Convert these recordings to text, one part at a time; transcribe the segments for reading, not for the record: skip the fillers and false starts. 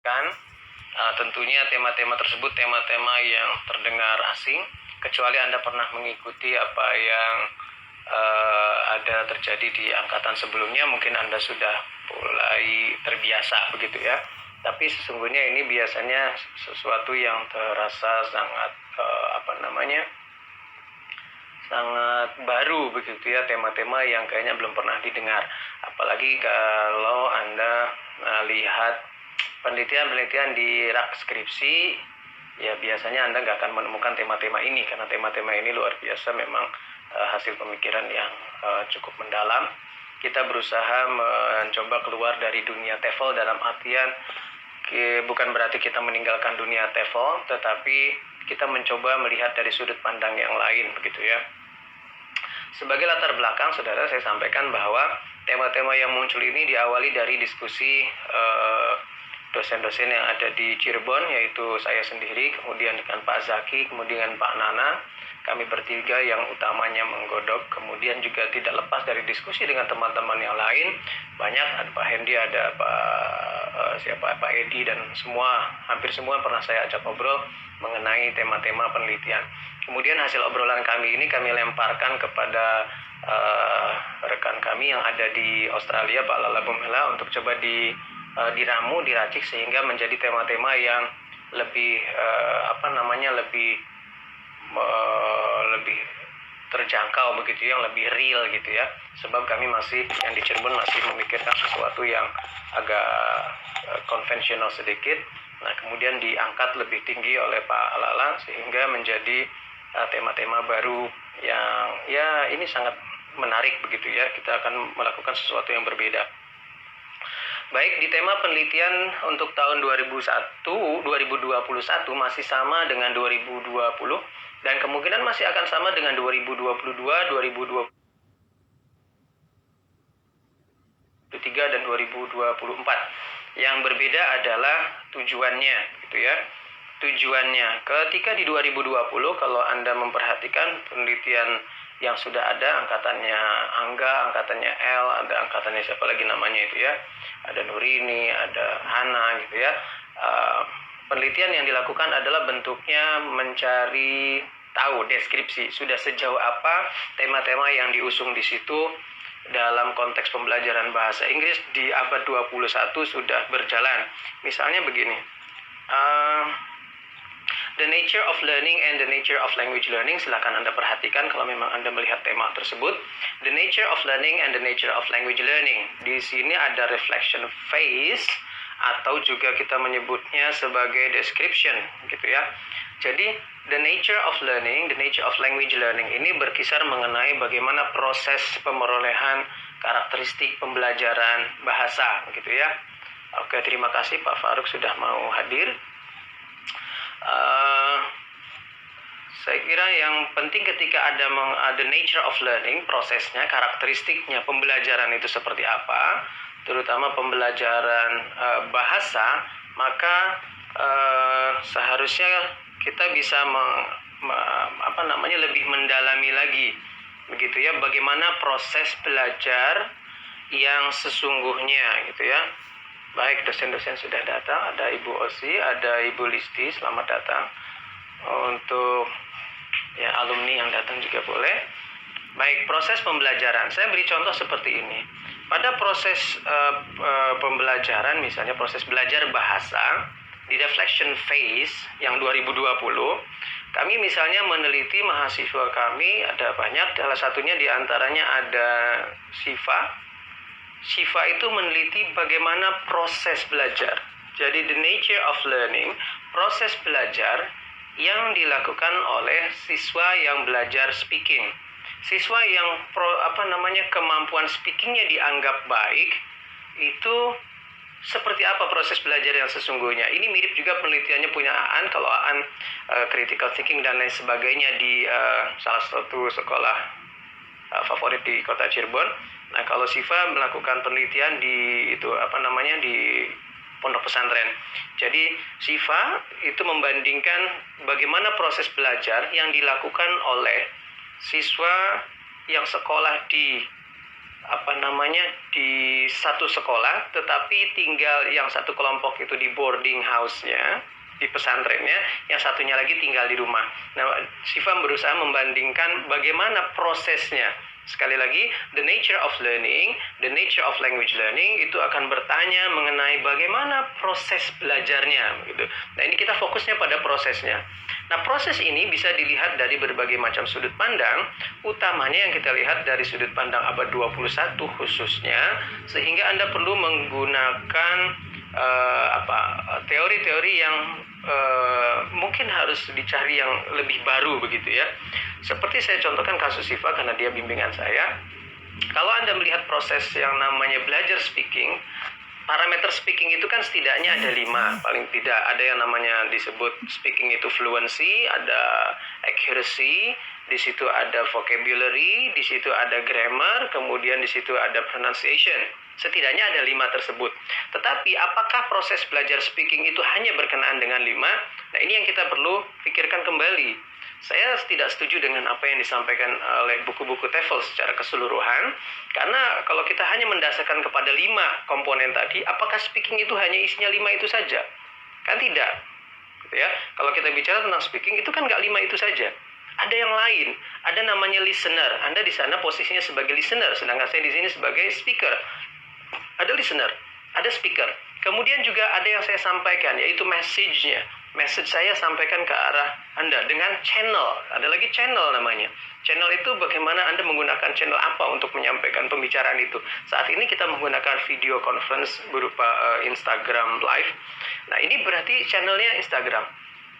kan tentunya tema-tema tersebut tema-tema yang terdengar asing, kecuali Anda pernah mengikuti apa yang ada terjadi di angkatan sebelumnya, mungkin Anda sudah mulai terbiasa begitu ya. Tapi sesungguhnya ini biasanya sesuatu yang terasa sangat sangat baru begitu ya, tema-tema yang kayaknya belum pernah didengar. Apalagi kalau Anda lihat penelitian-penelitian di rak skripsi, ya biasanya Anda nggak akan menemukan tema-tema ini, karena tema-tema ini luar biasa memang hasil pemikiran yang cukup mendalam. Kita berusaha mencoba keluar dari dunia TEFL dalam artian bukan berarti kita meninggalkan dunia TEFL, tetapi kita mencoba melihat dari sudut pandang yang lain begitu ya. Sebagai latar belakang, saudara, saya sampaikan bahwa tema-tema yang muncul ini diawali dari diskusi dosen-dosen yang ada di Cirebon, yaitu saya sendiri, kemudian dengan Pak Zaki, kemudian Pak Nana. Kami bertiga yang utamanya menggodok, kemudian juga tidak lepas dari diskusi dengan teman-teman yang lain. Banyak, ada Pak Hendi, ada Pak Edi, dan hampir semua pernah saya ajak ngobrol mengenai tema-tema penelitian. Kemudian hasil obrolan kami ini kami lemparkan kepada rekan kami yang ada di Australia, Pak Lala Bumela, untuk coba diramu, diracik sehingga menjadi tema-tema yang lebih lebih terjangkau begitu, yang lebih real gitu ya. Sebab kami yang di Cirebon masih memikirkan sesuatu yang agak konvensional sedikit. Nah, kemudian diangkat lebih tinggi oleh Pak Lala sehingga menjadi tema-tema baru yang ya ini sangat menarik begitu ya. Kita akan melakukan sesuatu yang berbeda. Baik, di tema penelitian untuk tahun 2021 masih sama dengan 2020, dan kemungkinan masih akan sama dengan 2022, 2023, dan 2024. Yang berbeda adalah tujuannya, gitu ya. Tujuannya, ketika di 2020, kalau Anda memperhatikan penelitian yang sudah ada, angkatannya Angga, angkatannya L, ada angkatannya siapa lagi namanya itu ya, ada Nurini, ada Hana gitu ya. Penelitian yang dilakukan adalah bentuknya mencari tahu deskripsi, sudah sejauh apa tema-tema yang diusung di situ dalam konteks pembelajaran bahasa Inggris di abad 21 sudah berjalan. Misalnya begini, the nature of learning and the nature of language learning, silakan Anda perhatikan kalau memang Anda melihat tema tersebut. The nature of learning and the nature of language learning. Di sini ada reflection phase, atau juga kita menyebutnya sebagai description gitu ya. Jadi the nature of learning, the nature of language learning ini berkisar mengenai bagaimana proses pemerolehan karakteristik pembelajaran bahasa gitu ya. Oke, terima kasih Pak Faruk sudah mau hadir. Saya kira yang penting ketika ada the nature of learning, prosesnya, karakteristiknya pembelajaran itu seperti apa, terutama pembelajaran bahasa, maka seharusnya kita bisa lebih mendalami lagi begitu ya, bagaimana proses belajar yang sesungguhnya gitu ya. Baik, dosen-dosen sudah datang, ada Ibu Osi, ada Ibu Listi, selamat datang. Untuk ya alumni yang datang juga boleh. Baik, proses pembelajaran. Saya beri contoh seperti ini. Pada proses pembelajaran, misalnya proses belajar bahasa, di reflection phase yang 2020, kami misalnya meneliti mahasiswa kami, ada banyak, salah satunya diantaranya ada Siva. Siva itu meneliti bagaimana proses belajar. Jadi the nature of learning, proses belajar yang dilakukan oleh siswa yang belajar speaking. Siswa yang kemampuan speakingnya dianggap baik, itu seperti apa proses belajar yang sesungguhnya. Ini mirip juga penelitiannya punya Aan, kalau Aan critical thinking dan lain sebagainya di salah satu sekolah favorit di kota Cirebon. Nah, kalau Siva melakukan penelitian di pondok pesantren. Jadi Siva itu membandingkan bagaimana proses belajar yang dilakukan oleh siswa yang sekolah di di satu sekolah, tetapi tinggal yang satu kelompok itu di boarding house-nya, di pesantrennya, yang satunya lagi tinggal di rumah. Nah, Syifa berusaha membandingkan bagaimana prosesnya. Sekali lagi, the nature of learning, the nature of language learning itu akan bertanya mengenai bagaimana proses belajarnya. Gitu. Nah, ini kita fokusnya pada prosesnya. Nah, proses ini bisa dilihat dari berbagai macam sudut pandang, utamanya yang kita lihat dari sudut pandang abad 21 khususnya, sehingga Anda perlu menggunakan teori-teori yang mungkin harus dicari yang lebih baru begitu ya. Seperti saya contohkan kasus Syifa karena dia bimbingan saya. Kalau Anda melihat proses yang namanya belajar speaking, parameter speaking itu kan setidaknya ada 5, paling tidak. Ada yang namanya disebut speaking itu fluency, ada accuracy, di situ ada vocabulary, di situ ada grammar, kemudian di situ ada pronunciation. Setidaknya ada 5 tersebut. Tetapi apakah proses belajar speaking itu hanya berkenaan dengan 5? Nah, ini yang kita perlu pikirkan kembali. Saya tidak setuju dengan apa yang disampaikan oleh buku-buku TEFL secara keseluruhan. Karena kalau kita hanya mendasarkan kepada 5 komponen tadi, apakah speaking itu hanya isinya 5 itu saja? Kan tidak. Gitu ya. Kalau kita bicara tentang speaking, itu kan nggak 5 itu saja. Ada yang lain, ada namanya listener. Anda di sana posisinya sebagai listener, sedangkan saya di sini sebagai speaker. Ada listener, ada speaker. Kemudian juga ada yang saya sampaikan, yaitu message-nya. Message saya sampaikan ke arah Anda dengan channel. Ada lagi channel namanya. Channel itu bagaimana Anda menggunakan channel apa untuk menyampaikan pembicaraan itu. Saat ini kita menggunakan video conference berupa Instagram Live. Nah, ini berarti channelnya Instagram.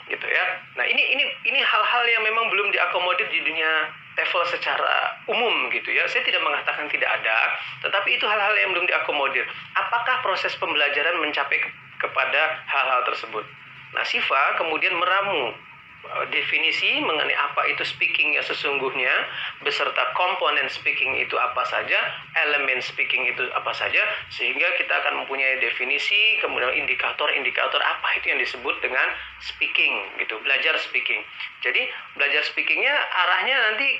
Gitu ya. Nah, ini hal-hal yang memang belum diakomodir di dunia TEFL secara umum gitu ya. Saya tidak mengatakan tidak ada, tetapi itu hal-hal yang belum diakomodir. Apakah proses pembelajaran mencapai kepada hal-hal tersebut? Nah, Syifa kemudian meramu definisi mengenai apa itu speaking yang sesungguhnya, beserta komponen speaking itu apa saja, elemen speaking itu apa saja, sehingga kita akan mempunyai definisi, kemudian indikator-indikator apa itu yang disebut dengan speaking gitu, belajar speaking. Jadi belajar speakingnya arahnya nanti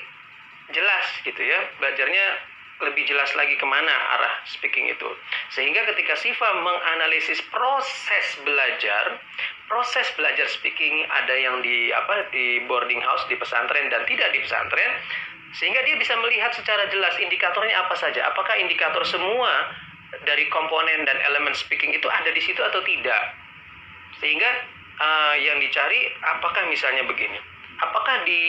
jelas gitu ya, belajarnya lebih jelas lagi kemana arah speaking itu. Sehingga ketika Syifa menganalisis proses belajar speaking, ada yang di boarding house, di pesantren dan tidak di pesantren, sehingga dia bisa melihat secara jelas indikatornya apa saja. Apakah indikator semua dari komponen dan elemen speaking itu ada di situ atau tidak. Sehingga yang dicari apakah misalnya begini. Apakah di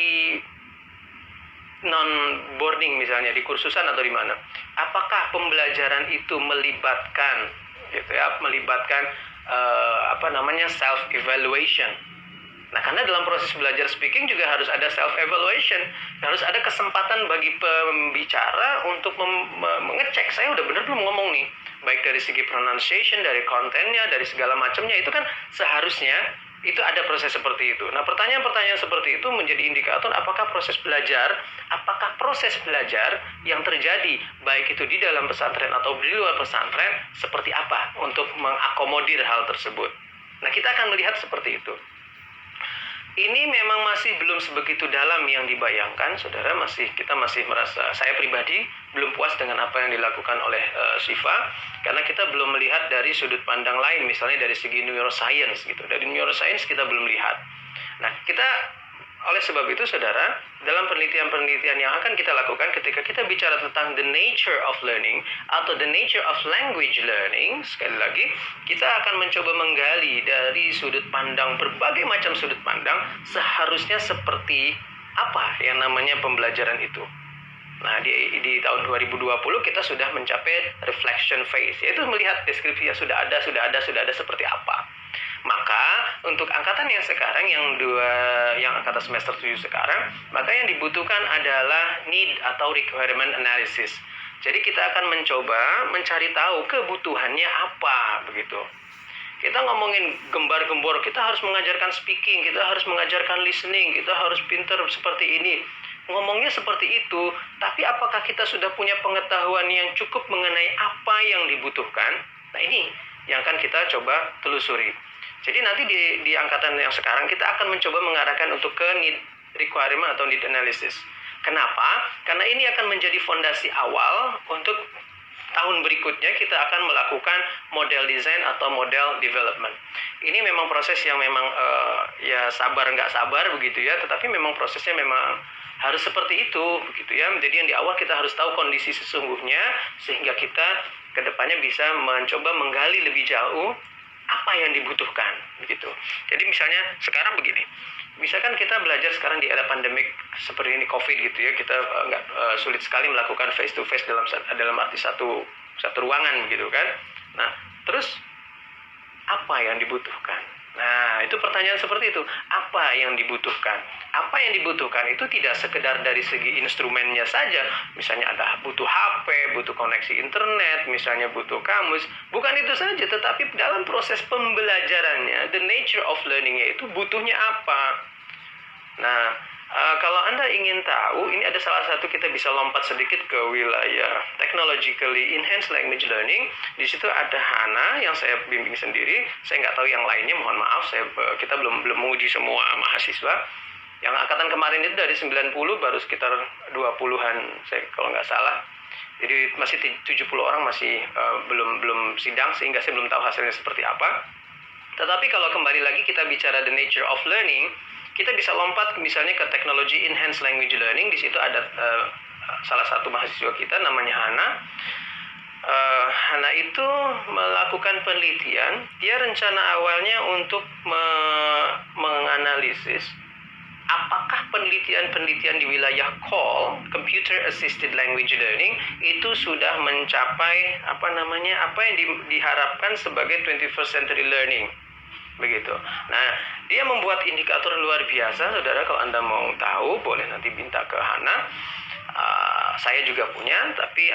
non-boarding misalnya, di kursusan atau di mana, apakah pembelajaran itu melibatkan self-evaluation. Nah, karena dalam proses belajar speaking juga harus ada self-evaluation, harus ada kesempatan bagi pembicara untuk mengecek, saya udah benar belum ngomong nih, baik dari segi pronunciation, dari kontennya, dari segala macamnya, itu kan seharusnya itu ada proses seperti itu. Nah, pertanyaan-pertanyaan seperti itu menjadi indikator apakah proses belajar yang terjadi baik itu di dalam pesantren atau di luar pesantren seperti apa untuk mengakomodir hal tersebut. Nah, kita akan melihat seperti itu. Ini memang masih belum sebegitu dalam yang dibayangkan, saudara. Kita masih merasa, saya pribadi belum puas dengan apa yang dilakukan oleh Syifa, karena kita belum melihat dari sudut pandang lain, misalnya dari segi neuroscience gitu. Dari neuroscience kita belum lihat. Nah, oleh sebab itu, saudara, dalam penelitian-penelitian yang akan kita lakukan ketika kita bicara tentang the nature of learning atau the nature of language learning, sekali lagi, kita akan mencoba menggali dari sudut pandang, berbagai macam sudut pandang, seharusnya seperti apa yang namanya pembelajaran itu. Nah, di tahun 2020 kita sudah mencapai reflection phase, yaitu melihat deskripsi yang sudah ada seperti apa. Maka untuk angkatan yang sekarang, yang angkatan semester 7 sekarang, maka yang dibutuhkan adalah need atau requirement analysis. Jadi kita akan mencoba mencari tahu kebutuhannya apa begitu. Kita ngomongin gembar-gembor, kita harus mengajarkan speaking, kita harus mengajarkan listening, kita harus pinter seperti ini. Ngomongnya seperti itu, tapi apakah kita sudah punya pengetahuan yang cukup mengenai apa yang dibutuhkan? Nah, ini yang akan kita coba telusuri. Jadi nanti di angkatan yang sekarang kita akan mencoba mengarahkan untuk ke need requirement atau need analysis. Kenapa? Karena ini akan menjadi fondasi awal untuk tahun berikutnya kita akan melakukan model design atau model development. Ini memang proses yang memang ya sabar nggak sabar begitu ya, tetapi memang prosesnya memang harus seperti itu begitu ya. Jadi yang di awal kita harus tahu kondisi sesungguhnya sehingga kita kedepannya bisa mencoba menggali lebih jauh apa yang dibutuhkan begitu. Jadi misalnya sekarang begini, misalkan kita belajar sekarang di era pandemik seperti ini COVID gitu ya, kita sulit sekali melakukan face to face dalam arti satu ruangan begitu kan. Nah terus apa yang dibutuhkan? Nah, itu pertanyaan seperti itu. Apa yang dibutuhkan? Apa yang dibutuhkan itu tidak sekedar dari segi instrumennya saja. Misalnya ada butuh HP, butuh koneksi internet, misalnya butuh kamus. Bukan itu saja, tetapi dalam proses pembelajarannya, the nature of learning-nya itu butuhnya apa? Nah, kalau Anda ingin tahu, ini ada salah satu kita bisa lompat sedikit ke wilayah technologically enhanced language learning. Di situ ada HANA yang saya bimbing sendiri. Saya nggak tahu yang lainnya, mohon maaf. Kita belum menguji semua mahasiswa. Yang angkatan kemarin itu dari 90 baru sekitar 20-an, saya kalau nggak salah. Jadi masih 70 orang masih belum sidang, sehingga saya belum tahu hasilnya seperti apa. Tetapi kalau kembali lagi kita bicara the nature of learning, kita bisa lompat misalnya ke teknologi enhanced language learning. Di situ ada salah satu mahasiswa kita namanya Hana. Hana itu melakukan penelitian. Dia rencana awalnya untuk menganalisis apakah penelitian di wilayah CALL, Computer Assisted Language Learning, itu sudah mencapai apa yang diharapkan sebagai 21st century learning. Begitu. Nah, dia membuat indikator luar biasa, saudara. Kalau Anda mau tahu, boleh nanti minta ke Hana. Saya juga punya, tapi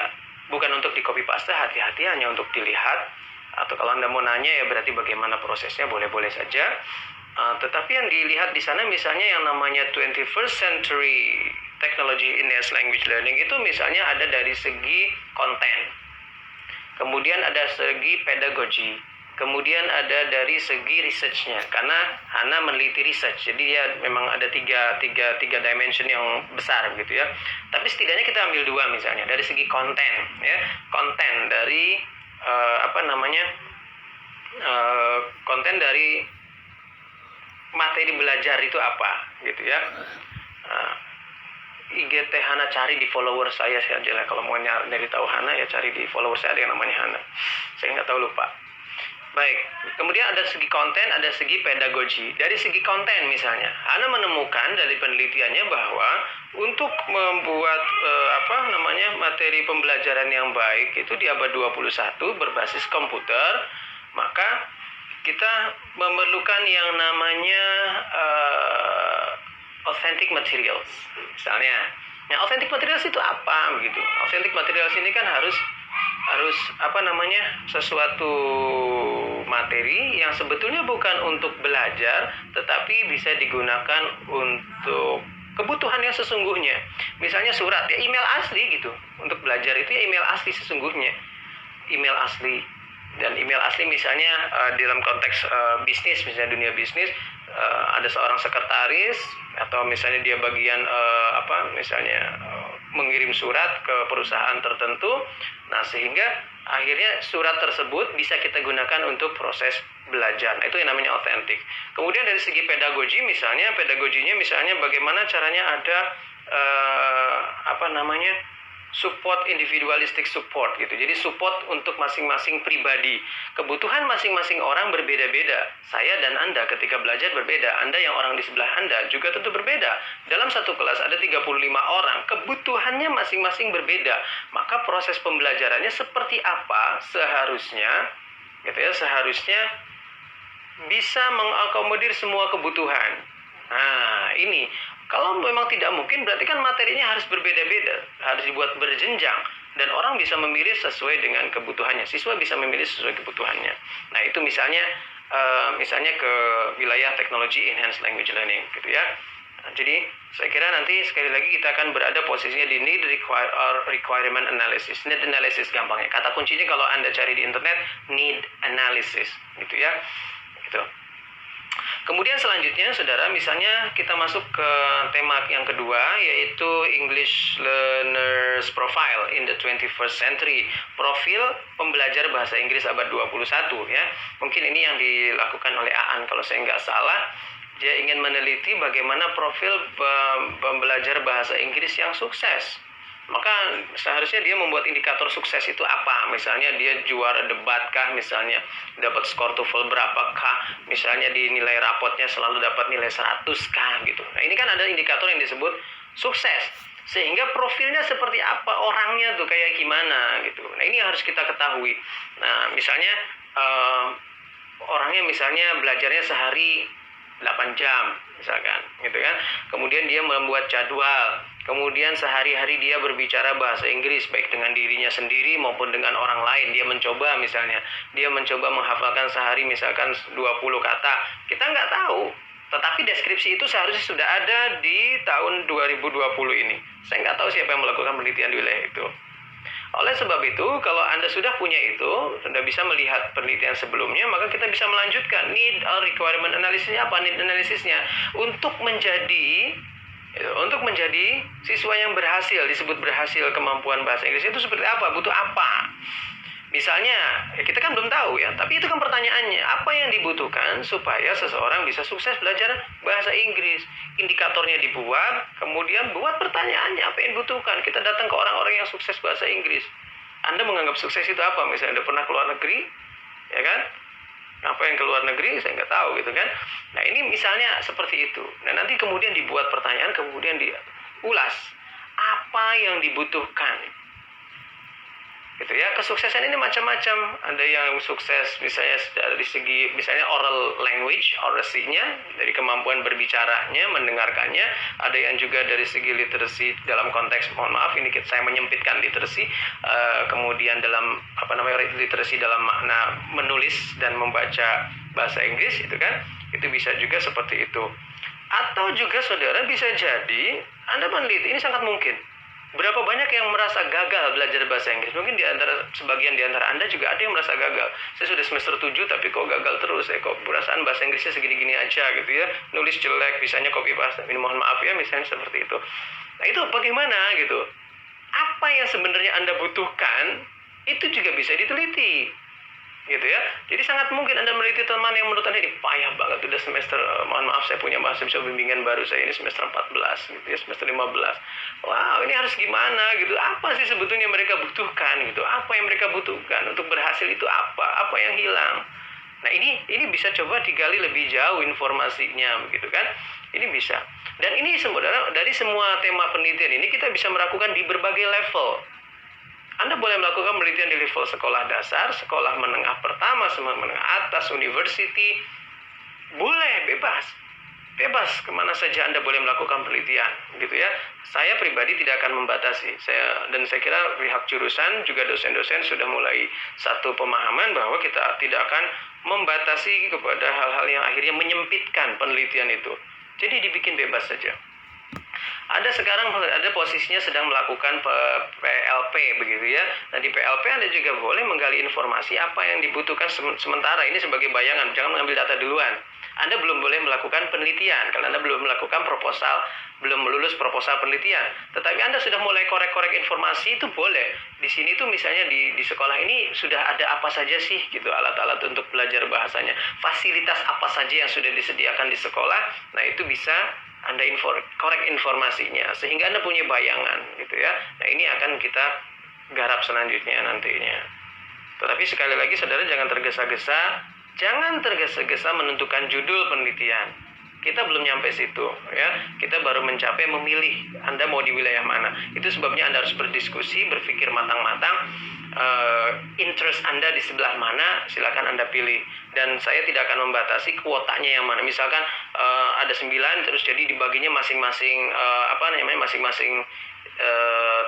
bukan untuk di copy paste, hati-hati hanya untuk dilihat. Atau kalau Anda mau nanya ya berarti bagaimana prosesnya, boleh-boleh saja. Tetapi yang dilihat di sana misalnya yang namanya 21st century technology enhanced language learning itu misalnya ada dari segi konten. Kemudian ada segi pedagogi. Kemudian ada dari segi research-nya, karena Hana meneliti research, jadi ya memang ada tiga dimension yang besar gitu ya. Tapi setidaknya kita ambil dua misalnya, dari segi konten, ya konten dari konten dari materi belajar itu apa, gitu ya. IGT Hana cari di follower saya aja lah, kalau mau nyari tahu Hana ya cari di follower saya, ada yang namanya Hana, saya nggak tahu, lupa. Baik, kemudian ada segi konten, ada segi pedagogi. Dari segi konten misalnya, Hana menemukan dari penelitiannya bahwa untuk membuat materi pembelajaran yang baik itu di abad 21 berbasis komputer, maka kita memerlukan yang namanya authentic materials. Misalnya, nah authentic materials itu apa begitu? Authentic materials ini kan harus sesuatu materi yang sebetulnya bukan untuk belajar tetapi bisa digunakan untuk kebutuhan yang sesungguhnya. Misalnya surat, ya email asli gitu. Untuk belajar itu ya email asli sesungguhnya. Email asli. Dan email asli misalnya dalam konteks bisnis, misalnya dunia bisnis, ada seorang sekretaris atau misalnya dia bagian mengirim surat ke perusahaan tertentu. Nah, sehingga akhirnya surat tersebut bisa kita gunakan untuk proses belajar. Nah, itu yang namanya authentic. Kemudian dari segi pedagoginya misalnya bagaimana caranya ada support, individualistic support gitu. Jadi support untuk masing-masing pribadi. Kebutuhan masing-masing orang berbeda-beda. Saya dan Anda ketika belajar berbeda. Anda yang orang di sebelah Anda juga tentu berbeda. Dalam satu kelas ada 35 orang. Kebutuhannya masing-masing berbeda. Maka proses pembelajarannya seperti apa seharusnya gitu ya, seharusnya bisa mengakomodir semua kebutuhan. Nah, ini kalau memang tidak mungkin berarti kan materinya harus berbeda-beda, harus dibuat berjenjang dan orang bisa memilih sesuai dengan kebutuhannya. Siswa bisa memilih sesuai kebutuhannya. Nah, itu misalnya ke wilayah teknologi enhanced language learning gitu ya. Nah, jadi saya kira nanti sekali lagi kita akan berada posisinya di need, require, or requirement analysis. Need analysis gampangnya. Kata kuncinya kalau Anda cari di internet need analysis gitu ya. Gitu. Kemudian selanjutnya, saudara, misalnya kita masuk ke tema yang kedua, yaitu English Learners Profile in the 21st Century. Profil pembelajar bahasa Inggris abad 21, ya. Mungkin ini yang dilakukan oleh Aan kalau saya nggak salah. Dia ingin meneliti bagaimana profil pembelajar bahasa Inggris yang sukses. Maka seharusnya dia membuat indikator sukses itu apa? Misalnya dia juara debat kah, misalnya dapat skor TOEFL berapakah, misalnya di nilai rapotnya selalu dapat nilai 100 kah gitu. Nah, ini kan ada indikator yang disebut sukses. Sehingga profilnya seperti apa, orangnya tuh kayak gimana gitu. Nah, ini yang harus kita ketahui. Nah, misalnya orangnya misalnya belajarnya sehari 8 jam misalkan gitu kan. Kemudian dia membuat jadwal. Kemudian sehari-hari dia berbicara bahasa Inggris baik dengan dirinya sendiri maupun dengan orang lain. Dia mencoba misalnya, dia mencoba menghafalkan sehari misalkan 20 kata. Kita nggak tahu. Tetapi deskripsi itu seharusnya sudah ada di tahun 2020 ini. Saya nggak tahu siapa yang melakukan penelitian di wilayah itu. Oleh sebab itu, kalau Anda sudah punya itu, sudah bisa melihat penelitian sebelumnya, maka kita bisa melanjutkan need or requirement analisisnya apa, need analisisnya untuk menjadi siswa yang berhasil, disebut berhasil kemampuan bahasa Inggris itu seperti apa, butuh apa. Misalnya, kita kan belum tahu ya, tapi itu kan pertanyaannya, apa yang dibutuhkan supaya seseorang bisa sukses belajar bahasa Inggris? Indikatornya dibuat, kemudian buat pertanyaannya, apa yang dibutuhkan? Kita datang ke orang-orang yang sukses bahasa Inggris. Anda menganggap sukses itu apa? Misalnya Anda pernah keluar negeri, ya kan? Apa yang keluar negeri, saya nggak tahu gitu kan. Nah, ini misalnya seperti itu. Nah, nanti kemudian dibuat pertanyaan, kemudian diulas. Apa yang dibutuhkan? Gitu ya, kesuksesan ini macam-macam. Ada yang sukses misalnya dari segi misalnya oral language, orasinya, dari kemampuan berbicaranya, mendengarkannya. Ada yang juga dari segi literasi dalam konteks, mohon maaf ini saya menyempitkan literasi, kemudian dalam literasi dalam makna menulis dan membaca bahasa Inggris itu kan, itu bisa juga seperti itu. Atau juga saudara bisa jadi Anda meneliti, ini sangat mungkin. Berapa banyak yang merasa gagal belajar bahasa Inggris? Mungkin sebagian di antara Anda juga ada yang merasa gagal. Saya sudah semester 7 tapi kok gagal terus. Kok perasaan bahasa Inggrisnya segini-gini aja gitu ya. Nulis jelek, bisanya copy paste. Mohon maaf ya, misalnya seperti itu. Nah, itu bagaimana gitu? Apa yang sebenarnya Anda butuhkan itu juga bisa diteliti. Gitu ya. Jadi sangat mungkin Anda meneliti teman yang menurut Anda ini payah banget, udah semester, mohon maaf saya punya mahasiswa bimbingan baru saya ini semester 14 gitu ya, semester 15. Wow, ini harus gimana gitu. Apa sih sebetulnya mereka butuhkan gitu? Apa yang mereka butuhkan untuk berhasil itu apa? Apa yang hilang? Nah, ini bisa coba digali lebih jauh informasinya begitu kan? Ini bisa. Dan ini sebenarnya dari semua tema penelitian ini kita bisa melakukan di berbagai level. Anda boleh melakukan penelitian di level sekolah dasar, sekolah menengah pertama, sekolah menengah atas, university. Boleh, bebas kemana saja Anda boleh melakukan penelitian, gitu ya. Saya pribadi tidak akan membatasi. Saya kira pihak jurusan juga dosen-dosen sudah mulai satu pemahaman bahwa kita tidak akan membatasi kepada hal-hal yang akhirnya menyempitkan penelitian itu. Jadi dibikin bebas saja. Sekarang ada posisinya sedang melakukan PLP begitu ya. Nah, di PLP Anda juga boleh menggali informasi apa yang dibutuhkan sementara ini sebagai bayangan, jangan mengambil data duluan. Anda belum boleh melakukan penelitian kalau Anda belum melakukan proposal, belum lulus proposal penelitian. Tetapi Anda sudah mulai korek-korek informasi itu boleh. Di sini tuh misalnya di sekolah ini sudah ada apa saja sih gitu, alat-alat untuk belajar bahasanya. Fasilitas apa saja yang sudah disediakan di sekolah. Nah, itu bisa Anda korek informasinya sehingga Anda punya bayangan gitu ya. Nah, ini akan kita garap selanjutnya nantinya. Tetapi sekali lagi saudara jangan tergesa-gesa menentukan judul penelitian. Kita belum nyampe situ ya. Kita baru mencapai memilih Anda mau di wilayah mana. Itu sebabnya Anda harus berdiskusi, berpikir matang-matang. Interest Anda di sebelah mana, silakan Anda pilih. Dan saya tidak akan membatasi kuotanya yang mana. Misalkan ada 9 terus jadi dibaginya masing-masing masing-masing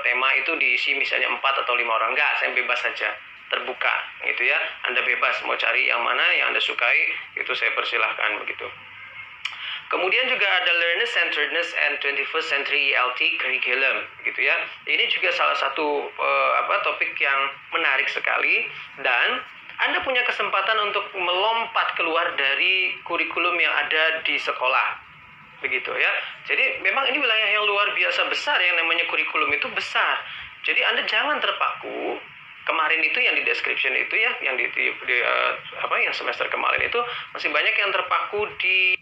tema itu diisi misalnya 4 atau 5 orang. Enggak, saya bebas saja, terbuka gitu ya. Anda bebas mau cari yang mana yang Anda sukai, itu saya persilahkan begitu. Kemudian juga ada Learner Centeredness and 21st Century ELT Curriculum gitu ya. Ini juga salah satu topik yang menarik sekali dan Anda punya kesempatan untuk melompat keluar dari kurikulum yang ada di sekolah, begitu ya. Jadi memang ini wilayah yang luar biasa besar, yang namanya kurikulum itu besar. Jadi Anda jangan terpaku. Kemarin itu yang di description itu ya, yang yang semester kemarin itu masih banyak yang terpaku di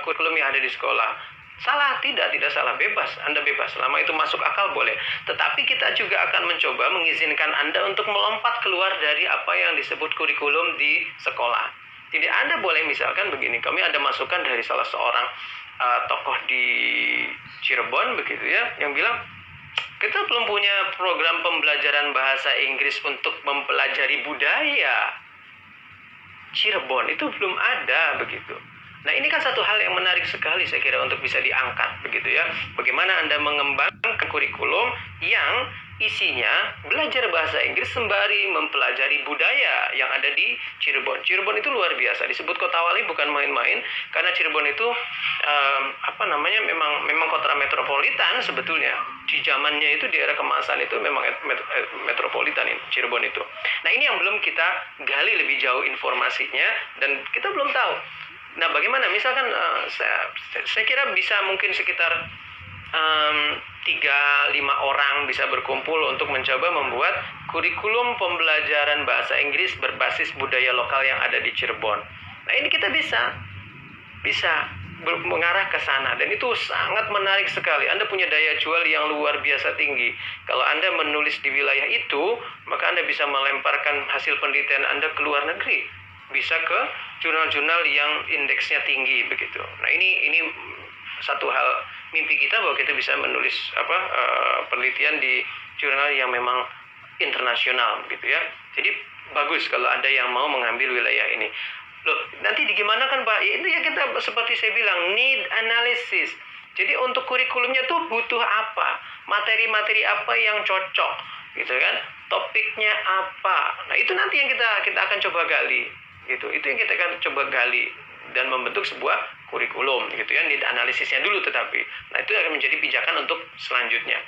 kurikulum yang ada di sekolah. Salah, tidak salah, bebas. Anda bebas, selama itu masuk akal boleh. Tetapi kita juga akan mencoba mengizinkan Anda untuk melompat keluar dari apa yang disebut kurikulum di sekolah. Jadi Anda boleh misalkan begini, kami ada masukan dari salah seorang tokoh di Cirebon begitu ya, yang bilang, kita belum punya program pembelajaran bahasa Inggris untuk mempelajari budaya Cirebon, itu belum ada begitu. Nah, ini kan satu hal yang menarik sekali saya kira untuk bisa diangkat begitu ya. Bagaimana Anda mengembangkan kurikulum yang isinya belajar bahasa Inggris sembari mempelajari budaya yang ada di Cirebon. Cirebon itu luar biasa, disebut Kota Wali bukan main-main, karena Cirebon itu memang kota metropolitan sebetulnya. Di zamannya itu, di era kemasan itu memang metropolitan Cirebon itu. Nah, ini yang belum kita gali lebih jauh informasinya dan kita belum tahu. Nah, bagaimana misalkan saya kira bisa mungkin sekitar 3-5 orang bisa berkumpul untuk mencoba membuat kurikulum pembelajaran bahasa Inggris berbasis budaya lokal yang ada di Cirebon. Nah, ini kita bisa mengarah ke sana, dan itu sangat menarik sekali. Anda punya daya jual yang luar biasa tinggi. Kalau Anda menulis di wilayah itu, maka Anda bisa melemparkan hasil penelitian Anda ke luar negeri, bisa ke jurnal-jurnal yang indeksnya tinggi begitu. Nah, ini satu hal mimpi kita bahwa kita bisa menulis penelitian di jurnal yang memang internasional gitu ya. Jadi bagus kalau ada yang mau mengambil wilayah ini. Loh, nanti gimana kan Pak? Ya, itu ya kita seperti saya bilang, need analysis. Jadi untuk kurikulumnya tuh butuh apa? Materi-materi apa yang cocok gitu kan? Topiknya apa? Nah, itu nanti yang kita akan coba gali gitu. Itu yang kita akan coba gali dan membentuk sebuah kurikulum gitu ya, need analisisnya dulu tetapi. Nah, itu akan menjadi pijakan untuk selanjutnya.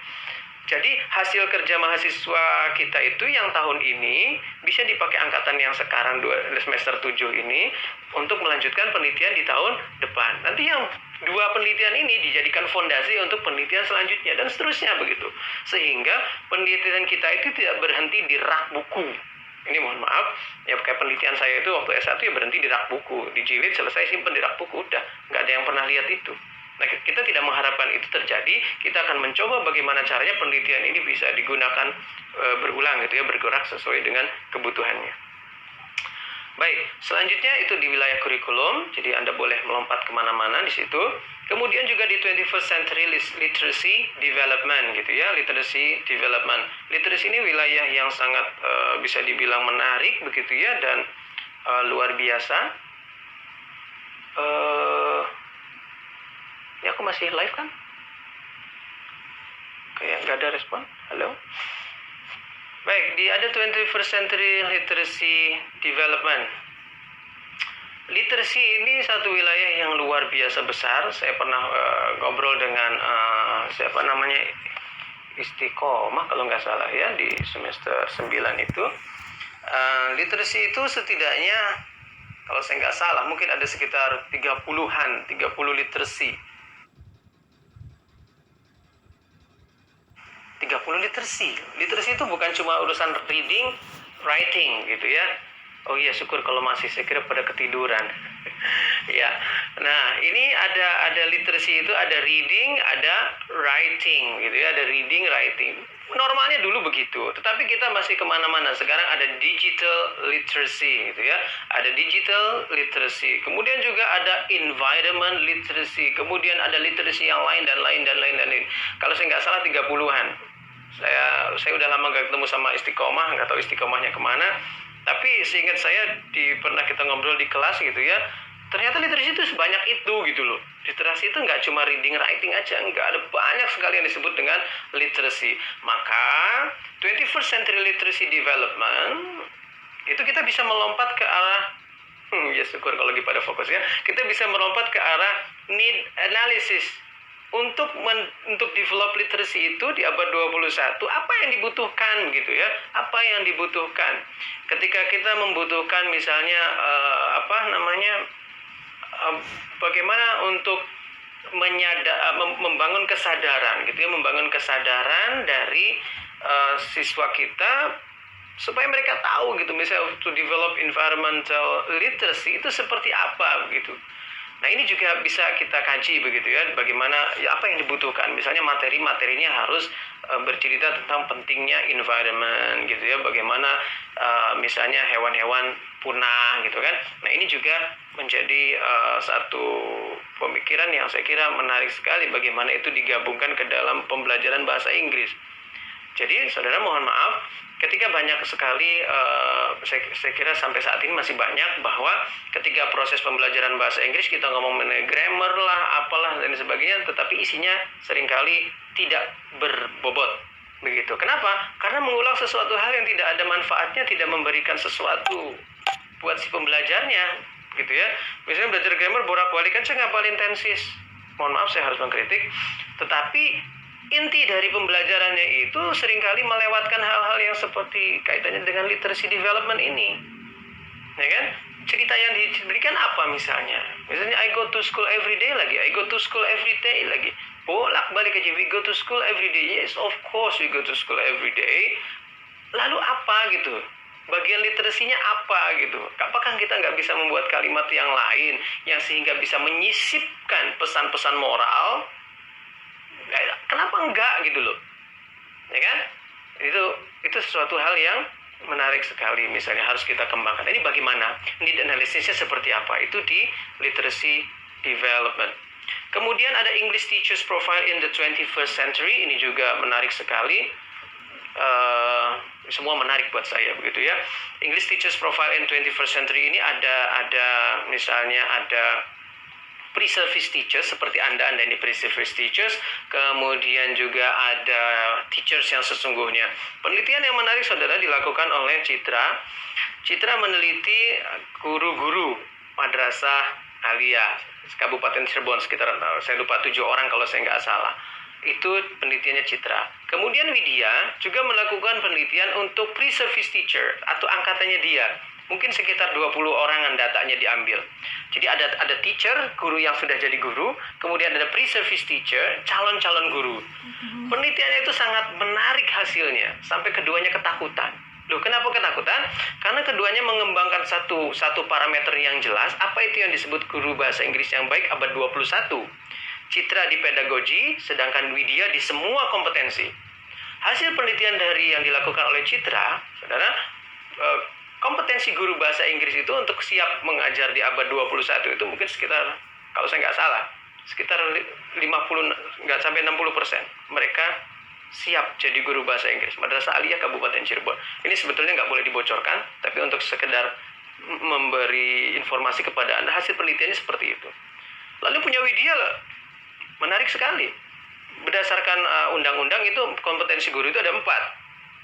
Jadi hasil kerja mahasiswa kita itu yang tahun ini bisa dipakai angkatan yang sekarang semester 7 ini untuk melanjutkan penelitian di tahun depan. Nanti yang 2 penelitian ini dijadikan fondasi untuk penelitian selanjutnya dan seterusnya begitu. Sehingga penelitian kita itu tidak berhenti di rak buku. Ini mohon maaf, ya kayak penelitian saya itu waktu S1 ya berhenti di rak buku, dijilid selesai simpen di rak buku, udah nggak ada yang pernah lihat itu. Nah, kita tidak mengharapkan itu terjadi. Kita akan mencoba bagaimana caranya penelitian ini bisa digunakan berulang gitu ya, bergerak sesuai dengan kebutuhannya. Baik, selanjutnya itu di wilayah kurikulum, jadi Anda boleh melompat kemana-mana di situ. Kemudian juga di 21st Century Literacy Development gitu ya, Literacy Development. Literacy ini wilayah yang sangat bisa dibilang menarik begitu ya, dan luar biasa. Ini aku masih live kan? Kayak nggak ada respon. Halo? Baik, ada 21st Century Literacy Development. Literasi ini satu wilayah yang luar biasa besar. Saya pernah ngobrol dengan Istiqomah kalau nggak salah ya, di semester 9 itu. Literasi itu setidaknya, kalau saya nggak salah, mungkin ada sekitar 30 literasi. 30 literasi. Literasi itu bukan cuma urusan reading, writing gitu ya. Oh iya, syukur kalau masih, saya kira pada ketiduran. Ya. Nah, ini ada literasi itu, ada reading, ada writing gitu ya, ada reading, writing. Normalnya dulu begitu, tetapi kita masih kemana-mana. Sekarang ada digital literacy gitu ya, ada digital literacy. Kemudian juga ada environment literacy. Kemudian ada literacy yang lain dan lain. Kalau saya nggak salah 30-an. Saya udah lama nggak ketemu sama Istiqomah, nggak tahu Istiqomahnya kemana. Tapi seingat saya pernah kita ngobrol di kelas gitu ya, ternyata literasi itu sebanyak itu gitu loh. Literasi itu nggak cuma reading, writing aja, nggak, ada banyak sekali yang disebut dengan literasi. Maka 21st Century Literacy Development itu kita bisa melompat ke arah ya syukur kalau lagi pada fokus ya. Kita bisa melompat ke arah need analysis untuk develop literacy itu di abad 21 apa yang dibutuhkan gitu ya? Apa yang dibutuhkan? Ketika kita membutuhkan misalnya bagaimana untuk membangun kesadaran gitu ya, membangun kesadaran dari siswa kita supaya mereka tahu gitu, misalnya to develop environmental literacy itu seperti apa begitu. Nah, ini juga bisa kita kaji begitu ya, bagaimana ya, apa yang dibutuhkan. Misalnya materinya harus bercerita tentang pentingnya environment gitu ya, bagaimana misalnya hewan-hewan punah gitu kan. Nah, ini juga menjadi satu pemikiran yang saya kira menarik sekali, bagaimana itu digabungkan ke dalam pembelajaran bahasa Inggris. Jadi saudara, mohon maaf, ketika banyak sekali, saya kira sampai saat ini masih banyak, bahwa ketika proses pembelajaran bahasa Inggris kita ngomong mengenai grammar lah, apalah dan sebagainya, tetapi isinya seringkali tidak berbobot begitu. Kenapa? Karena mengulang sesuatu hal yang tidak ada manfaatnya, tidak memberikan sesuatu buat si pembelajarnya gitu ya. Misalnya belajar grammar bolak-balik kan saya ngapalin tenses. Mohon maaf, saya harus mengkritik, tetapi inti dari pembelajarannya itu seringkali melewatkan hal-hal yang seperti kaitannya dengan literacy development ini, ya kan? Cerita yang diberikan apa misalnya? Misalnya I go to school every day lagi, I go to school every day lagi, bolak-balik aja, we go to school every day. Yes, of course we go to school every day. Lalu apa gitu? Bagian literasinya apa gitu? Apakah kita nggak bisa membuat kalimat yang lain yang sehingga bisa menyisipkan pesan-pesan moral? Kenapa enggak gitu loh, ya kan? Itu sesuatu hal yang menarik sekali, misalnya harus kita kembangkan. Ini bagaimana need analisisnya seperti apa, itu di literacy development. Kemudian ada English Teachers Profile in the 21st Century, ini juga menarik sekali. Semua menarik buat saya begitu ya. English Teachers Profile in 21st Century ini ada misalnya ada pre-service teachers seperti Anda ini pre-service teachers, kemudian juga ada teachers yang sesungguhnya. Penelitian yang menarik saudara dilakukan oleh Citra. Citra meneliti guru-guru madrasah aliyah Kabupaten Cirebon, sekitar saya lupa 7 orang kalau saya nggak salah. Itu penelitiannya Citra. Kemudian Widya juga melakukan penelitian untuk pre-service teacher atau angkatannya dia. Mungkin sekitar 20 orangan datanya diambil. Jadi ada teacher, guru yang sudah jadi guru, kemudian ada pre-service teacher, calon-calon guru. Penelitiannya itu sangat menarik hasilnya, sampai keduanya ketakutan. Loh, kenapa ketakutan? Karena keduanya mengembangkan satu parameter yang jelas, apa itu yang disebut guru bahasa Inggris yang baik abad 21. Citra di pedagogi, sedangkan Widya di semua kompetensi. Hasil penelitian dari yang dilakukan oleh Citra, saudara, kompetensi guru bahasa Inggris itu untuk siap mengajar di abad 21 itu mungkin sekitar, kalau saya nggak salah, sekitar 50, nggak sampai 60%. Mereka siap jadi guru bahasa Inggris. Madrasah Aliyah Kabupaten Cirebon. Ini sebetulnya nggak boleh dibocorkan, tapi untuk sekedar memberi informasi kepada Anda, hasil penelitiannya seperti itu. Lalu punya Widya, menarik sekali. Berdasarkan undang-undang itu kompetensi guru itu ada 4.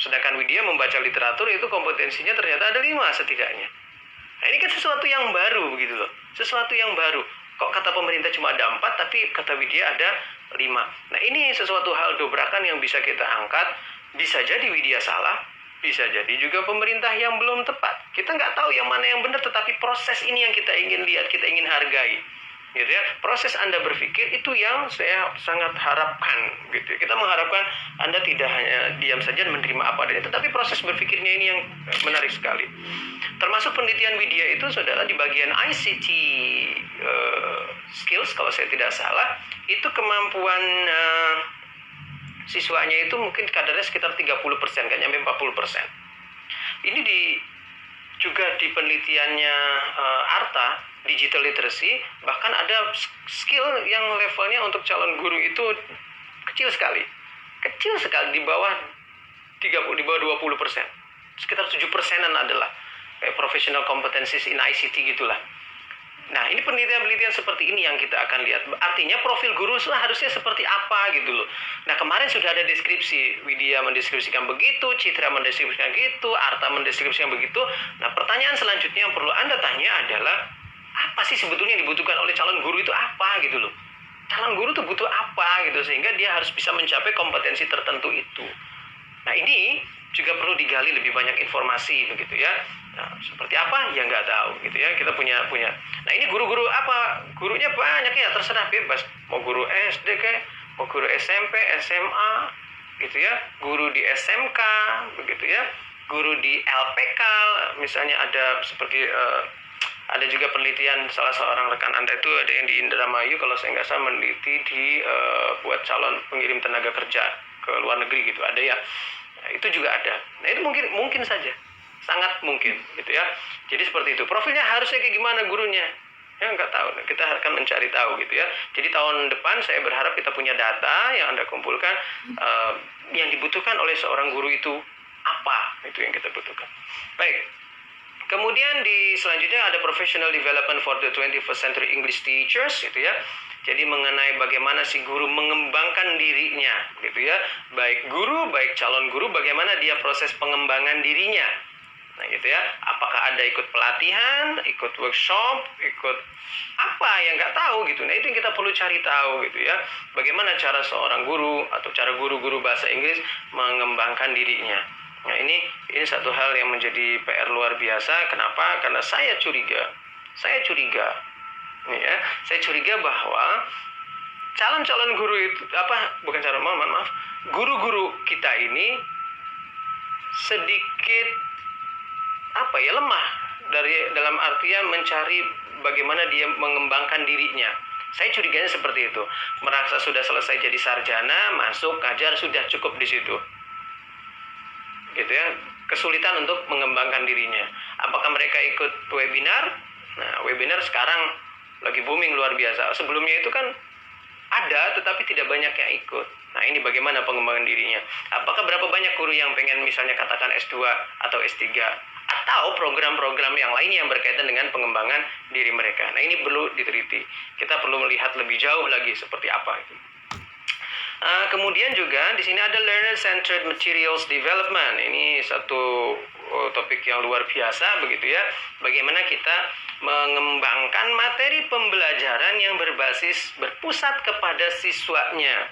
Sedangkan Widya membaca literatur itu kompetensinya ternyata ada 5 setidaknya. Nah, ini kan sesuatu yang baru begitu loh. Sesuatu yang baru. Kok kata pemerintah cuma ada 4, tapi kata Widya ada 5. Nah, ini sesuatu hal dobrakan yang bisa kita angkat. Bisa jadi Widya salah, bisa jadi juga pemerintah yang belum tepat. Kita nggak tahu yang mana yang benar, tetapi proses ini yang kita ingin lihat, kita ingin hargai. Gitu ya, proses Anda berpikir itu yang saya sangat harapkan gitu. Kita mengharapkan Anda tidak hanya diam saja dan menerima apa adanya, tetapi proses berpikirnya ini yang menarik sekali. Termasuk penelitian Widya itu saudara di bagian ICT skills kalau saya tidak salah, itu kemampuan siswanya itu mungkin kadarnya sekitar 30%, kan nyampe 40%. Ini juga di penelitiannya Arta digital literacy, bahkan ada skill yang levelnya untuk calon guru itu kecil sekali, di bawah 20%, sekitar 7%-an adalah professional competencies in ICT gitulah. Nah, ini penelitian-penelitian seperti ini yang kita akan lihat. Artinya profil guru harusnya seperti apa gitu loh. Nah, kemarin sudah ada deskripsi. Widya mendeskripsikan begitu, Citra mendeskripsikan gitu, Arta mendeskripsikan begitu. Nah, pertanyaan selanjutnya yang perlu Anda tanya adalah, apa sih sebetulnya yang dibutuhkan oleh calon guru itu apa gitu loh. calon guru tuh butuh apa gitu, sehingga dia harus bisa mencapai kompetensi tertentu itu. Nah ini juga perlu digali lebih banyak informasi begitu ya. Nah, seperti apa ya nggak tahu gitu ya. Kita punya. Nah ini guru-guru apa? Gurunya banyak ya, terserah bebas. Mau guru SD kayak, mau guru SMP, SMA gitu ya. Guru di SMK begitu ya. Guru di LPK misalnya ada seperti ada juga penelitian salah seorang rekan Anda itu, ada yang di Indramayu kalau saya nggak salah, meneliti di buat calon pengirim tenaga kerja ke luar negeri gitu, ada ya. Nah, itu juga ada. Nah itu mungkin saja, sangat mungkin gitu ya. Jadi seperti itu. Profilnya harusnya kayak gimana gurunya? Ya nggak tahu. Kita akan mencari tahu gitu ya. Jadi tahun depan saya berharap kita punya data yang Anda kumpulkan, yang dibutuhkan oleh seorang guru itu apa, itu yang kita butuhkan. Baik. Kemudian di selanjutnya ada professional development for the 21st century English teachers gitu ya. Jadi mengenai bagaimana si guru mengembangkan dirinya gitu ya. Baik guru, baik calon guru, bagaimana dia proses pengembangan dirinya. Nah gitu ya. Apakah ada ikut pelatihan, ikut workshop, ikut apa yang nggak tahu gitu. Nah itu yang kita perlu cari tahu gitu ya. Bagaimana cara seorang guru atau cara guru-guru bahasa Inggris mengembangkan dirinya. Nah ini satu hal yang menjadi PR luar biasa. Kenapa? Karena saya curiga nih ya, saya curiga bahwa calon-calon guru itu guru-guru kita ini sedikit lemah dalam artian mencari bagaimana dia mengembangkan dirinya. Saya curiganya seperti itu. Merasa sudah selesai jadi sarjana, masuk ngajar, sudah cukup di situ. Gitu ya, kesulitan untuk mengembangkan dirinya. Apakah mereka ikut webinar? Nah, webinar sekarang lagi booming luar biasa. Sebelumnya itu kan ada, tetapi tidak banyak yang ikut. Nah, ini bagaimana pengembangan dirinya? Apakah berapa banyak guru yang pengen misalnya katakan S2 atau S3? Atau program-program yang lain yang berkaitan dengan pengembangan diri mereka. Nah, ini perlu diteliti. Kita perlu melihat lebih jauh lagi seperti apa itu. Kemudian juga di sini ada learner centered materials development. Ini satu topik yang luar biasa begitu ya. Bagaimana kita mengembangkan materi pembelajaran yang berpusat kepada siswanya.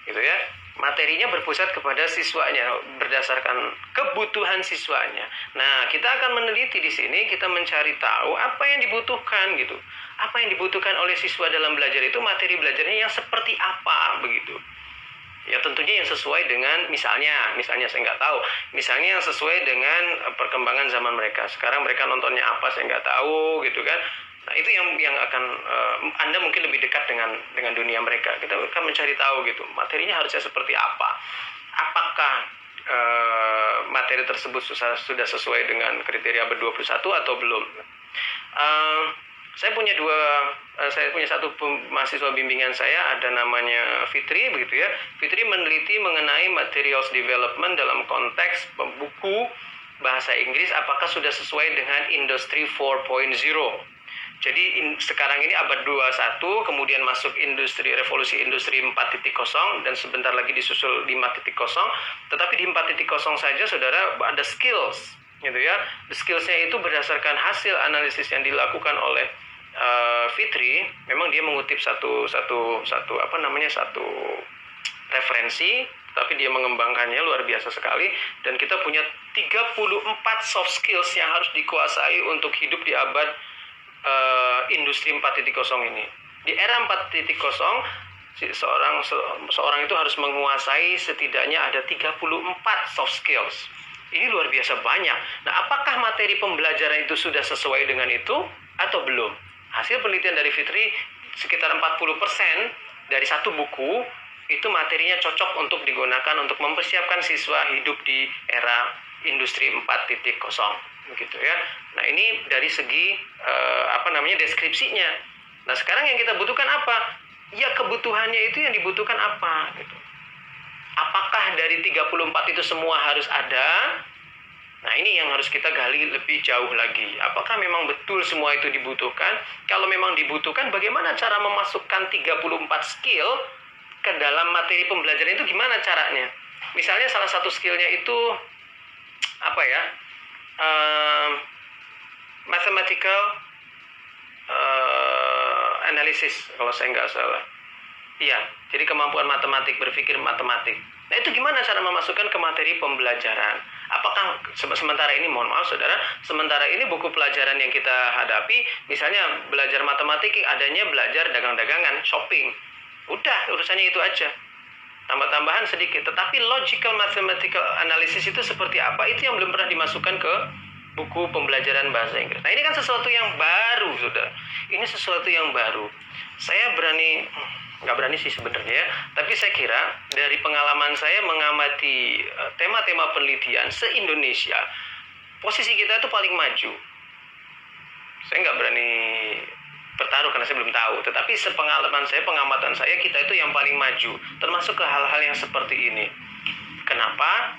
Gitu ya. Materinya berpusat kepada siswanya berdasarkan kebutuhan siswanya. Nah, kita akan meneliti di sini, kita mencari tahu apa yang dibutuhkan gitu. Apa yang dibutuhkan oleh siswa dalam belajar itu, materi belajarnya yang seperti apa begitu. Ya tentunya yang sesuai dengan misalnya saya nggak tahu, misalnya yang sesuai dengan perkembangan zaman mereka. Sekarang mereka nontonnya apa saya nggak tahu gitu kan. Nah itu yang akan Anda mungkin lebih dekat dengan dunia mereka. Kita akan mencari tahu gitu, materinya harusnya seperti apa. Apakah materi tersebut sudah sesuai dengan kriteria ber-21 atau belum? Saya punya satu mahasiswa bimbingan saya, ada namanya Fitri begitu ya. Fitri meneliti mengenai materials development dalam konteks buku bahasa Inggris, apakah sudah sesuai dengan Industri 4.0. Jadi sekarang ini abad 21, kemudian masuk revolusi industri 4.0 dan sebentar lagi disusul 5.0. Tetapi di 4.0 saja saudara ada skills gitu ya. Skillsnya itu berdasarkan hasil analisis yang dilakukan oleh Fitri. Memang dia mengutip satu referensi, tapi dia mengembangkannya luar biasa sekali. Dan kita punya 34 soft skills yang harus dikuasai untuk hidup di abad industri 4.0 ini. Di era 4.0 seorang itu harus menguasai setidaknya ada 34 soft skills. Ini luar biasa banyak. Nah, apakah materi pembelajaran itu sudah sesuai dengan itu atau belum? Hasil penelitian dari Fitri, sekitar 40% dari satu buku itu materinya cocok untuk digunakan untuk mempersiapkan siswa hidup di era industri 4.0 begitu ya. Nah, ini dari segi deskripsinya. Nah, sekarang yang kita butuhkan apa? Ya, kebutuhannya itu yang dibutuhkan apa gitu. Apakah dari 34 itu semua harus ada? Nah, ini yang harus kita gali lebih jauh lagi. Apakah memang betul semua itu dibutuhkan? Kalau memang dibutuhkan, bagaimana cara memasukkan 34 skill ke dalam materi pembelajaran itu, gimana caranya? Misalnya salah satu skillnya itu mathematical analysis kalau saya nggak salah. Iya, jadi kemampuan matematik, berpikir matematik. Nah itu gimana cara memasukkan ke materi pembelajaran? Apakah sementara ini, mohon maaf saudara, sementara ini buku pelajaran yang kita hadapi, misalnya belajar matematik, adanya belajar dagang-dagangan, shopping. Udah, urusannya itu aja. Tambah-tambahan sedikit. Tetapi logical mathematical analysis itu seperti apa, itu yang belum pernah dimasukkan ke buku pembelajaran bahasa Inggris. Nah ini kan sesuatu yang baru, saudara. Ini sesuatu yang baru. Saya nggak berani sih sebenarnya, tapi saya kira dari pengalaman saya mengamati tema-tema penelitian se-Indonesia, posisi kita itu paling maju. Saya nggak berani bertaruh karena saya belum tahu, tetapi sepengalaman saya, pengamatan saya, kita itu yang paling maju, termasuk ke hal-hal yang seperti ini. Kenapa?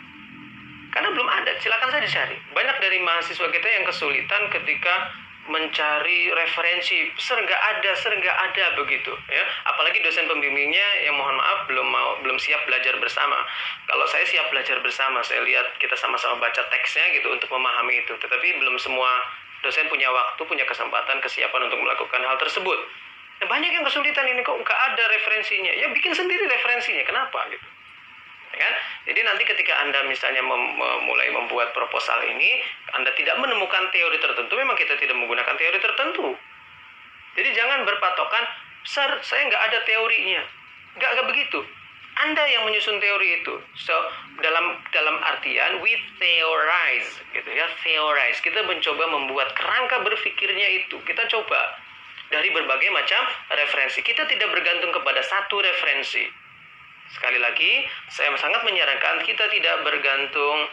Karena belum ada, silakan saya dicari. Banyak dari mahasiswa kita yang kesulitan ketika mencari referensi, ser nggak ada begitu ya. Apalagi dosen pembimbingnya yang mohon maaf belum siap belajar bersama. Kalau saya siap belajar bersama, saya lihat kita sama-sama baca teksnya gitu untuk memahami itu, tetapi belum semua dosen punya waktu, punya kesempatan, kesiapan untuk melakukan hal tersebut. Nah, banyak yang kesulitan ini, kok nggak ada referensinya. Ya bikin sendiri referensinya, kenapa gitu. Ya kan? Jadi nanti ketika Anda misalnya mulai membuat proposal ini, Anda tidak menemukan teori tertentu, memang kita tidak menggunakan teori tertentu. Jadi jangan berpatokan, Sir, saya nggak ada teorinya. Nggak begitu. Anda yang menyusun teori itu. So, dalam artian we theorize gitu ya, theorize. Kita mencoba membuat kerangka berpikirnya itu. Kita coba dari berbagai macam referensi. Kita tidak bergantung kepada satu referensi. Sekali lagi, saya sangat menyarankan kita tidak bergantung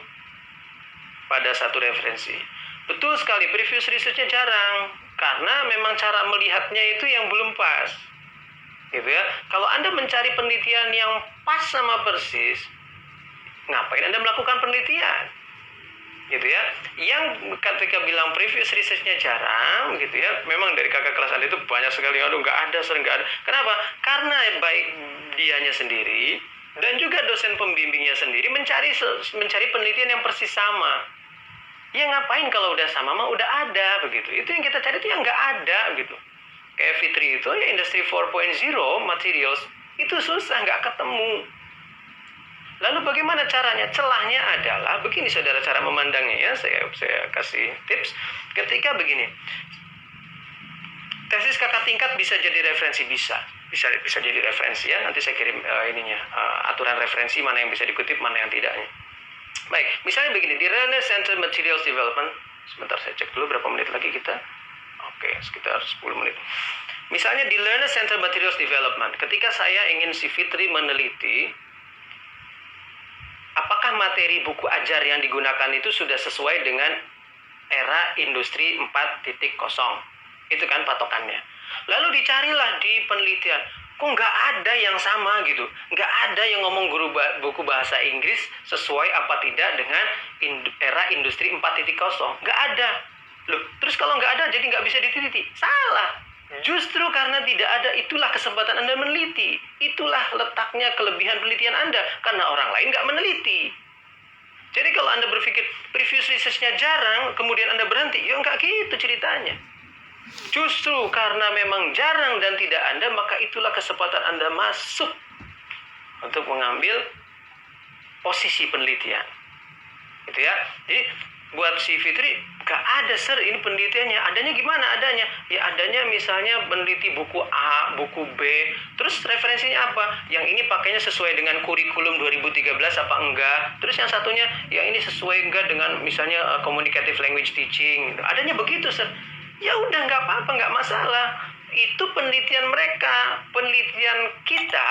pada satu referensi. Betul sekali, previous research-nya jarang karena memang cara melihatnya itu yang belum pas. Gitu ya. Kalau Anda mencari penelitian yang pas sama persis, ngapain Anda melakukan penelitian? Gitu ya. Yang ketika bilang previous research-nya jarang, gitu ya. Memang dari kakak kelas Anda itu banyak sekali, aduh nggak ada. Kenapa? Karena baik dianya sendiri dan juga dosen pembimbingnya sendiri mencari penelitian yang persis sama. Ya ngapain kalau udah sama mah udah ada begitu. Itu yang kita cari itu yang nggak ada gitu. Kayak Fitri itu ya Industry 4.0 materials itu susah, nggak ketemu. Lalu bagaimana caranya? Celahnya adalah begini saudara, cara memandangnya ya, saya kasih tips. Ketika begini, tesis kakak tingkat bisa jadi referensi, bisa jadi referensi ya. Nanti saya kirim aturan referensi mana yang bisa dikutip, mana yang tidaknya. Baik, misalnya begini, di Learner Center Materials Development, sebentar saya cek dulu berapa menit lagi kita. Oke, sekitar 10 menit. Misalnya di Learner Center Materials Development, ketika saya ingin si Fitri meneliti apakah materi buku ajar yang digunakan itu sudah sesuai dengan era industri 4.0. Itu kan patokannya. Lalu dicarilah di penelitian, kok nggak ada yang sama gitu. Nggak ada yang ngomong guru buku bahasa Inggris sesuai apa tidak dengan era industri 4.0. Nggak ada. Loh, terus kalau nggak ada jadi nggak bisa diteliti. Salah. Justru karena tidak ada, itulah kesempatan Anda meneliti. Itulah letaknya kelebihan penelitian Anda. Karena orang lain nggak meneliti. Jadi kalau Anda berpikir previous research-nya jarang, kemudian Anda berhenti, ya nggak gitu ceritanya. Justru karena memang jarang dan tidak ada, maka itulah kesempatan Anda masuk untuk mengambil posisi penelitian. Gitu ya. Jadi buat si Fitri, gak ada sir ini penelitiannya. Adanya gimana adanya? Ya adanya misalnya peneliti buku A, buku B. Terus referensinya apa? Yang ini pakainya sesuai dengan kurikulum 2013 apa enggak? Terus yang satunya, yang ini sesuai enggak dengan misalnya communicative language teaching. Adanya begitu sir. Ya udah nggak apa-apa, nggak masalah. Itu penelitian mereka. Penelitian kita,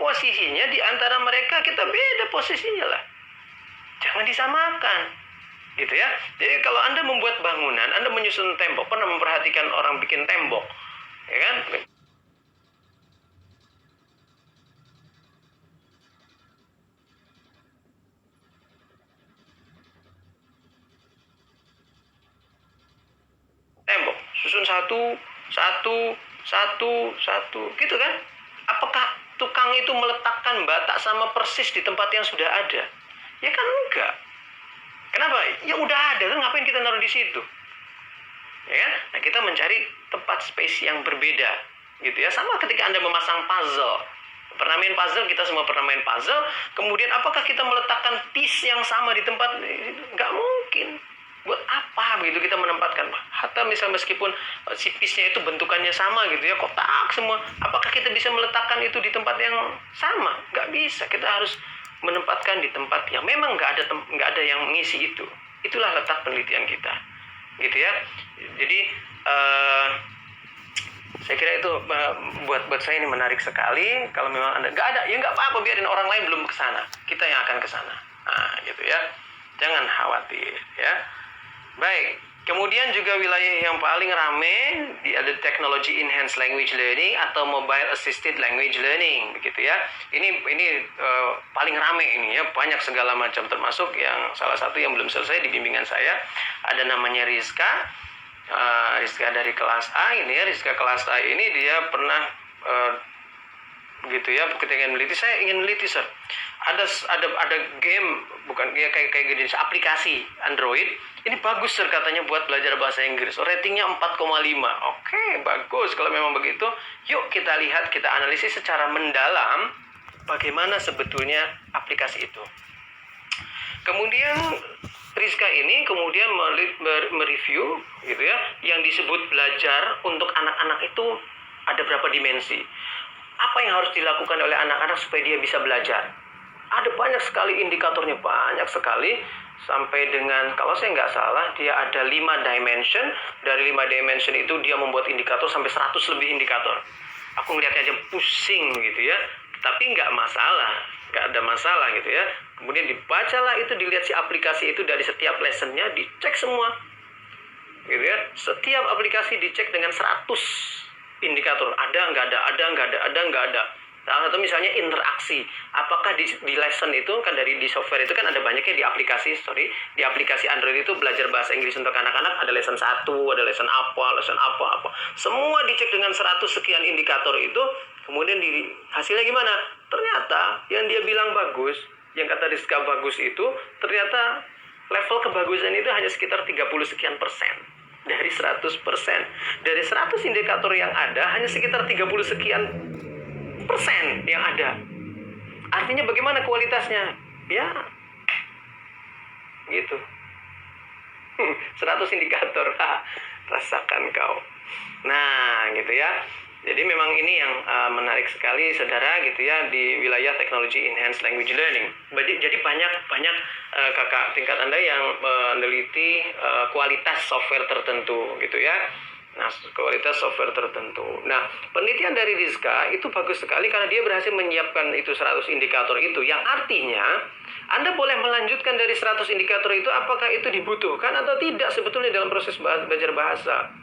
posisinya di antara mereka, kita beda posisinya lah. Jangan disamakan. Gitu ya. Jadi kalau Anda membuat bangunan, Anda menyusun tembok, pernah memperhatikan orang bikin tembok, ya kan? Tembok, susun satu, gitu kan? Apakah tukang itu meletakkan bata sama persis di tempat yang sudah ada? Ya kan enggak. Kenapa? Ya udah ada kan, ngapain kita naruh di situ? Ya kan? Nah, kita mencari tempat space yang berbeda. gitu ya. Sama ketika Anda memasang puzzle. Pernah main puzzle, kita semua pernah main puzzle. Kemudian apakah kita meletakkan piece yang sama di tempat? Nggak mungkin. Buat apa begitu kita menempatkan? Hatta meskipun si piece-nya itu bentukannya sama gitu ya, kotak semua. Apakah kita bisa meletakkan itu di tempat yang sama? Nggak bisa. Kita harus menempatkan di tempat yang memang nggak ada yang mengisi itu. Itulah letak penelitian kita, gitu ya. Jadi saya kira itu buat saya ini menarik sekali. Kalau memang Anda nggak ada, ya nggak apa-apa, biarin orang lain belum ke sana. Kita yang akan ke sana. Nah, gitu ya. Jangan khawatir, ya. Baik. Kemudian juga wilayah yang paling rame ada Technology Enhanced Language Learning atau Mobile Assisted Language Learning, begitu ya. Ini paling rame ini ya, banyak segala macam, termasuk yang salah satu yang belum selesai di bimbingan saya, ada namanya Rizka. Rizka dari kelas A ini ya, Rizka kelas A ini dia pernah gitu ya, ketika saya ingin meliti sir, ada game, bukan ya, kayak gini, aplikasi Android ini bagus sir katanya buat belajar bahasa Inggris, ratingnya 4,5. Oke, bagus. Kalau memang begitu, yuk kita lihat, kita analisis secara mendalam bagaimana sebetulnya aplikasi itu. Kemudian Rizka ini kemudian mereview gitu ya, yang disebut belajar untuk anak-anak itu ada berapa dimensi. Apa yang harus dilakukan oleh anak-anak supaya dia bisa belajar? Ada banyak sekali indikatornya, banyak sekali. Sampai dengan, kalau saya nggak salah, dia ada 5 dimension. Dari 5 dimension itu dia membuat indikator sampai 100 lebih indikator. Aku ngeliatnya aja pusing gitu ya. Tapi nggak masalah, nggak ada masalah gitu ya. Kemudian dibacalah itu, dilihat si aplikasi itu dari setiap lessonnya, dicek semua. Gitu ya. Setiap aplikasi dicek dengan 100 indikator. Ada, nggak ada, ada, nggak ada, ada, nggak ada. Atau misalnya interaksi, apakah di lesson itu kan dari di software itu kan ada banyaknya di aplikasi Android itu belajar bahasa Inggris untuk anak-anak, ada lesson 1, ada lesson apa, semua dicek dengan 100 sekian indikator itu. Kemudian hasilnya gimana? Ternyata yang dia bilang bagus, yang kata Rizka bagus itu, ternyata level kebagusan itu hanya sekitar 30 sekian persen dari 100%. Dari 100 indikator yang ada, hanya sekitar 30 sekian persen yang ada. Artinya bagaimana kualitasnya? Ya, gitu. 100 indikator, rasakan kau. Nah, gitu ya. Jadi memang ini yang menarik sekali, saudara, gitu ya, di wilayah Technology Enhanced Language Learning. Jadi banyak kakak tingkat Anda yang meneliti kualitas software tertentu, gitu ya. Nah, kualitas software tertentu. Nah, penelitian dari Rizka itu bagus sekali karena dia berhasil menyiapkan itu 100 indikator itu. Yang artinya, Anda boleh melanjutkan dari 100 indikator itu apakah itu dibutuhkan atau tidak sebetulnya dalam proses belajar bahasa.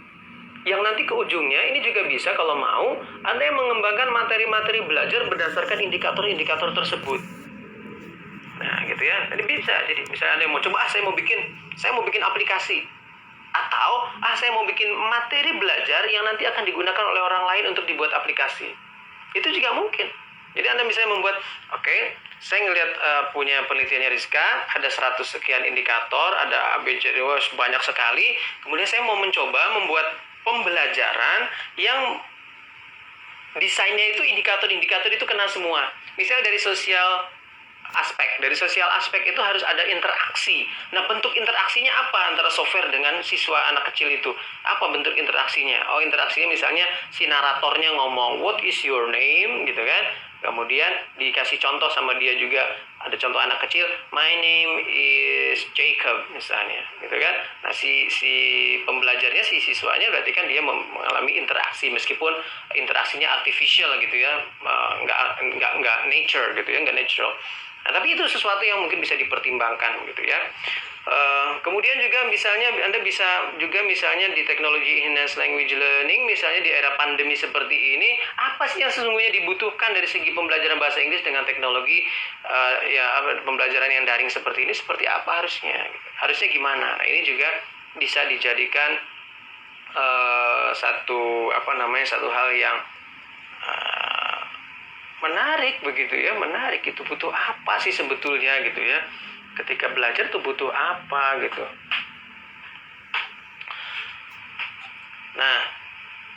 Yang nanti ke ujungnya ini juga bisa kalau mau, Anda yang mengembangkan materi-materi belajar berdasarkan indikator-indikator tersebut. Nah, gitu ya. Jadi bisa. Jadi misalnya Anda mau coba, saya mau bikin aplikasi. Atau saya mau bikin materi belajar yang nanti akan digunakan oleh orang lain untuk dibuat aplikasi. Itu juga mungkin. Jadi Anda misalnya membuat, saya ngelihat punya penelitiannya Rizka, ada 100 sekian indikator, ada ABCD, banyak sekali. Kemudian saya mau mencoba membuat pembelajaran yang desainnya itu indikator-indikator itu kena semua. Misalnya dari sosial aspek itu harus ada interaksi. Nah, bentuk interaksinya apa antara software dengan siswa anak kecil itu? Apa bentuk interaksinya? Interaksinya misalnya si naratornya ngomong, "What is your name?" gitu kan. Kemudian dikasih contoh sama dia juga, ada contoh anak kecil, "My name is Jacob," misalnya, gitu kan. Nah, si pembelajarnya, si siswanya berarti kan dia mengalami interaksi meskipun interaksinya artificial gitu ya, nggak nature gitu ya, nggak natural. Nah, tapi itu sesuatu yang mungkin bisa dipertimbangkan gitu ya. Kemudian juga misalnya Anda bisa juga misalnya di Technology Enhanced Language Learning, misalnya di era pandemi seperti ini, apa sih yang sesungguhnya dibutuhkan dari segi pembelajaran bahasa Inggris dengan teknologi pembelajaran yang daring seperti ini, seperti apa harusnya? Harusnya gimana? Nah, ini juga bisa dijadikan satu hal yang menarik begitu ya, menarik. Itu butuh apa sih sebetulnya gitu ya, ketika belajar tuh butuh apa gitu. Nah,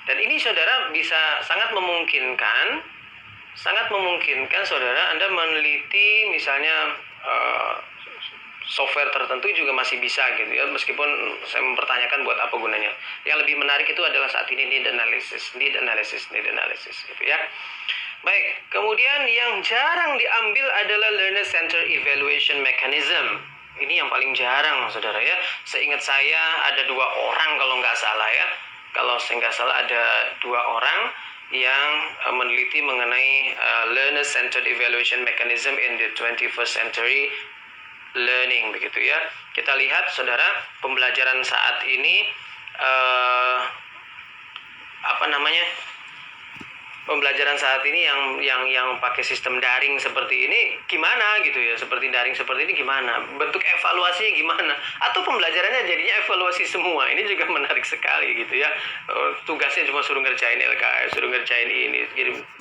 Dan ini saudara bisa sangat memungkinkan saudara Anda meneliti misalnya software tertentu juga masih bisa gitu ya, meskipun saya mempertanyakan buat apa gunanya. Yang lebih menarik itu adalah saat ini need analysis gitu ya. Baik, kemudian yang jarang diambil adalah learner center evaluation mechanism. Ini yang paling jarang saudara ya. Seingat saya ada 2 orang kalau nggak salah ya. Kalau saya nggak salah ada 2 orang yang meneliti mengenai learner centered evaluation mechanism in the 21st century learning begitu ya. Kita lihat saudara, pembelajaran saat ini pembelajaran saat ini yang pakai sistem daring seperti ini gimana gitu ya, seperti daring seperti ini gimana, bentuk evaluasinya gimana, atau pembelajarannya jadinya evaluasi semua. Ini juga menarik sekali gitu ya. Tugasnya cuma suruh ngerjain LKS, suruh ngerjain ini,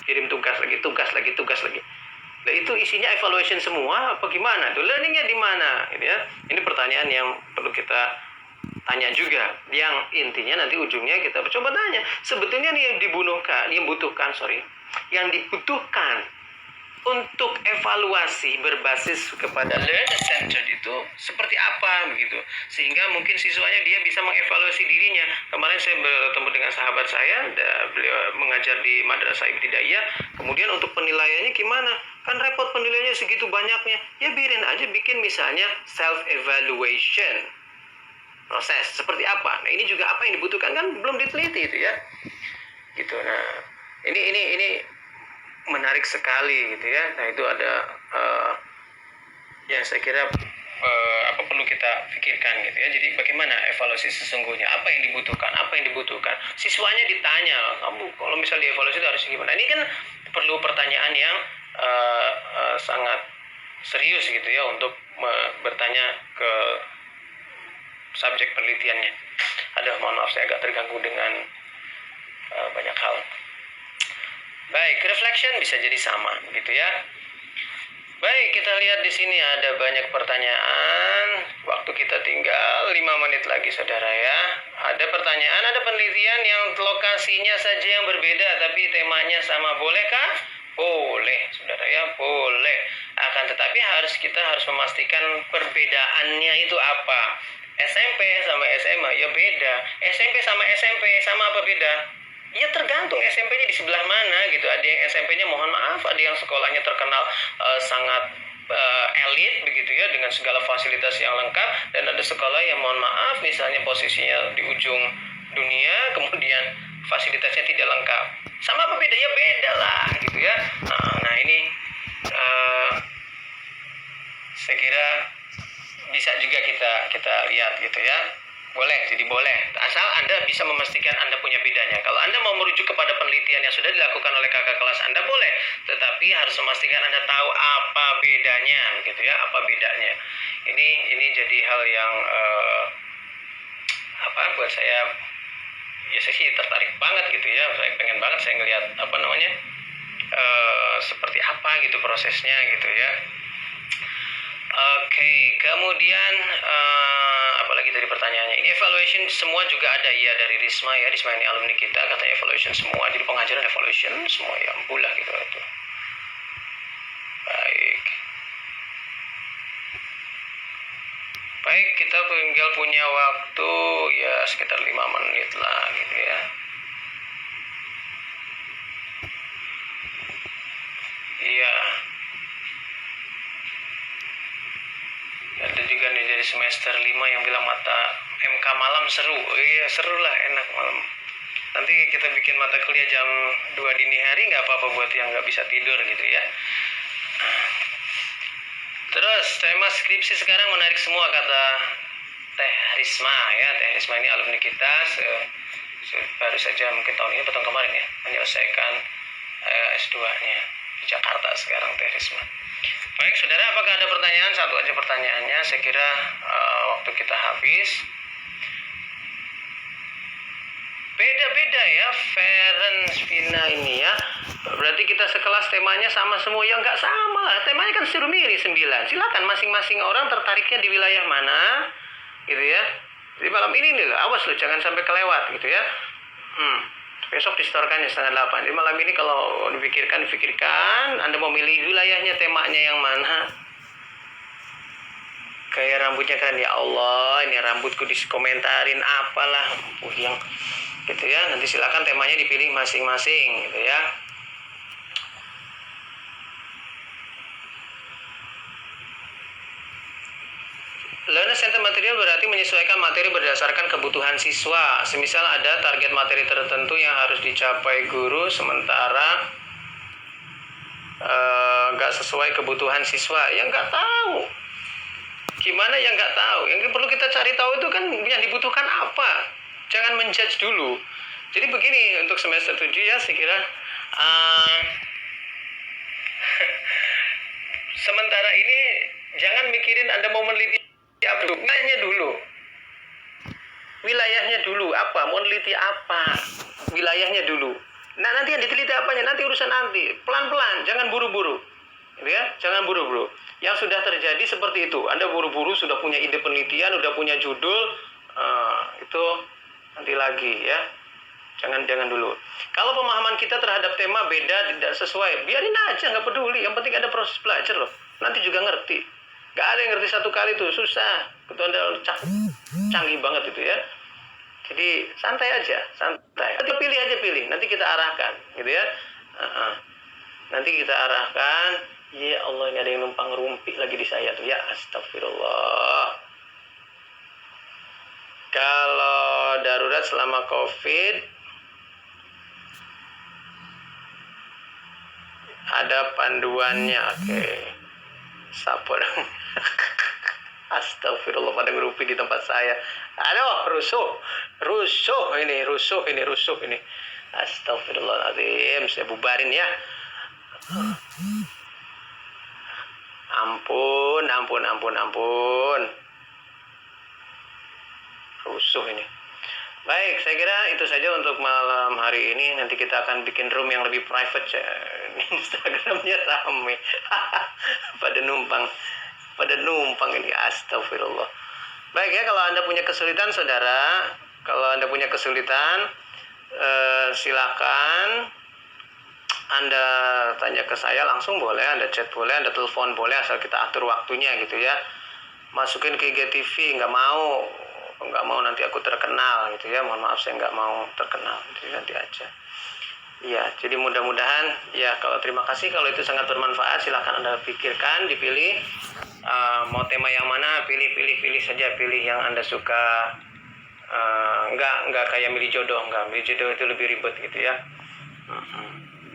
kirim tugas lagi. Nah, itu isinya evaluation semua apa gimana tuh, learningnya di mana gitu ya. Ini pertanyaan yang perlu kita tanya juga, yang intinya nanti ujungnya kita coba tanya, sebetulnya nih yang dibutuhkan untuk evaluasi berbasis kepada learner centered itu seperti apa begitu, sehingga mungkin siswanya dia bisa mengevaluasi dirinya. Kemarin saya bertemu dengan sahabat saya, beliau mengajar di Madrasah Ibtidaiyah, kemudian untuk penilaiannya gimana, kan repot penilaiannya segitu banyaknya, ya biarin aja bikin misalnya self evaluation proses seperti apa. Nah, ini juga apa yang dibutuhkan kan belum diteliti itu ya. Gitu. Nah, ini menarik sekali gitu ya. Nah, itu ada yang saya kira perlu kita pikirkan gitu ya. Jadi bagaimana evaluasi sesungguhnya, apa yang dibutuhkan. Siswanya ditanya, kamu kalau misalnya dievaluasi itu harus gimana. Ini kan perlu pertanyaan yang sangat serius gitu ya untuk bertanya ke subjek penelitiannya. Mohon maaf saya agak terganggu dengan banyak hal. Baik, reflection bisa jadi sama gitu ya. Baik, kita lihat di sini ada banyak pertanyaan. Waktu kita tinggal 5 menit lagi saudara ya. Ada pertanyaan, ada penelitian yang lokasinya saja yang berbeda tapi temanya sama. Bolehkah? Boleh saudara ya, boleh. Akan tetapi kita harus memastikan perbedaannya itu apa. SMP sama SMA ya beda. SMP sama SMP sama apa beda? Ya tergantung SMP-nya di sebelah mana gitu. Ada yang SMP-nya mohon maaf, ada yang sekolahnya terkenal sangat elit begitu ya, dengan segala fasilitas yang lengkap, dan ada sekolah yang mohon maaf misalnya posisinya di ujung dunia, kemudian fasilitasnya tidak lengkap. Sama apa beda? Ya beda lah gitu ya. Nah ini saya kira bisa juga kita lihat gitu ya. Boleh, jadi boleh. Asal Anda bisa memastikan Anda punya bedanya. Kalau Anda mau merujuk kepada penelitian yang sudah dilakukan oleh kakak kelas Anda, boleh. Tetapi harus memastikan Anda tahu apa bedanya, gitu ya. Apa bedanya. Ini jadi hal yang buat saya, ya saya sih tertarik banget gitu ya. Saya pengen banget saya ngelihat seperti apa gitu prosesnya gitu ya. Oke, kemudian apalagi dari pertanyaannya, ini evaluation semua juga ada ya dari Risma ya. Risma ini alumni kita, katanya evaluation semua, jadi pengajaran evaluation semua ya, ampun gitu itu. Baik, kita tinggal punya waktu ya sekitar 5 menit lah gitu ya. Iya. Ada juga nih dari semester 5 yang bilang mata MK malam seru. Iya seru lah, enak malam. Nanti kita bikin mata kuliah jam 2 dini hari, nggak apa-apa buat yang nggak bisa tidur gitu ya. Terus tema skripsi sekarang menarik semua kata Teh Risma ya. Teh Risma ini alumni kita, baru saja mungkin tahun ini atau tahun kemarin ya menyelesaikan S2-nya di Jakarta sekarang Teh Risma. Baik saudara, apakah ada pertanyaan? Satu aja pertanyaannya, saya kira waktu kita habis. Beda-beda ya Ferenc Vina ini ya. Berarti kita sekelas temanya sama semua. Ya nggak sama lah, temanya kan Surumiri 9. Silakan masing-masing orang tertariknya di wilayah mana gitu ya. Jadi malam ini nih awas loh, jangan sampai kelewat gitu ya. Besok distorkan jam 7:30. Jadi malam ini kalau dipikirkan, Anda mau milih wilayahnya, temanya yang mana? Kayak rambutnya keren, ya Allah, ini rambutku dikomentarin apalah, yang gitu ya. Nanti silakan temanya dipilih masing-masing gitu ya. Learner Center material berarti menyesuaikan materi berdasarkan kebutuhan siswa. Semisal ada target materi tertentu yang harus dicapai guru, sementara nggak sesuai kebutuhan siswa. Ya nggak tahu. Gimana yang nggak tahu? Yang perlu kita cari tahu itu kan yang dibutuhkan apa. Jangan menjudge dulu. Jadi begini untuk semester 7 ya, saya kira sementara ini jangan mikirin Anda mau meneliti apa dulu. Wilayahnya dulu apa, mau meneliti apa, wilayahnya dulu. Nah, nanti yang diteliti apanya, nanti urusan nanti. Pelan-pelan, jangan buru-buru. Gitu ya, jangan buru-buru. Yang sudah terjadi seperti itu. Anda buru-buru sudah punya ide penelitian, sudah punya judul, itu nanti lagi ya. Jangan dulu. Kalau pemahaman kita terhadap tema beda, tidak sesuai, biarin aja, nggak peduli. Yang penting ada proses belajar loh. Nanti juga ngerti. Gak ada yang ngerti satu kali tuh, susah. Itu Anda canggih banget itu ya. Jadi santai aja, santai. Nanti pilih. Nanti kita arahkan, gitu ya. Nanti kita arahkan. Ya Allah, ini ada yang numpang rumpi lagi di saya tuh ya. Astagfirullah. Kalau darurat selama COVID, ada panduannya, oke. Sabar. Astagfirullah, pada ngerupi di tempat saya. Aduh, rusuh ini. Astagfirullahaladzim, saya bubarin ya. Ampun. Rusuh ini. Baik, saya kira itu saja untuk malam hari ini. Nanti kita akan bikin room yang lebih private. Instagramnya rame. Pada numpang ini, astagfirullah. Baik ya, kalau Anda punya kesulitan saudara, silakan Anda tanya ke saya langsung boleh, Anda chat boleh, Anda telepon boleh, asal kita atur waktunya gitu ya. Masukin ke IGTV, nggak mau nanti aku terkenal gitu ya. Mohon maaf, saya nggak mau terkenal, jadi nanti aja. Ya, jadi mudah-mudahan ya. Kalau terima kasih, kalau itu sangat bermanfaat, silahkan Anda pikirkan, dipilih mau tema yang mana, pilih saja, pilih yang Anda suka. Nggak kayak milih jodoh itu lebih ribet gitu ya.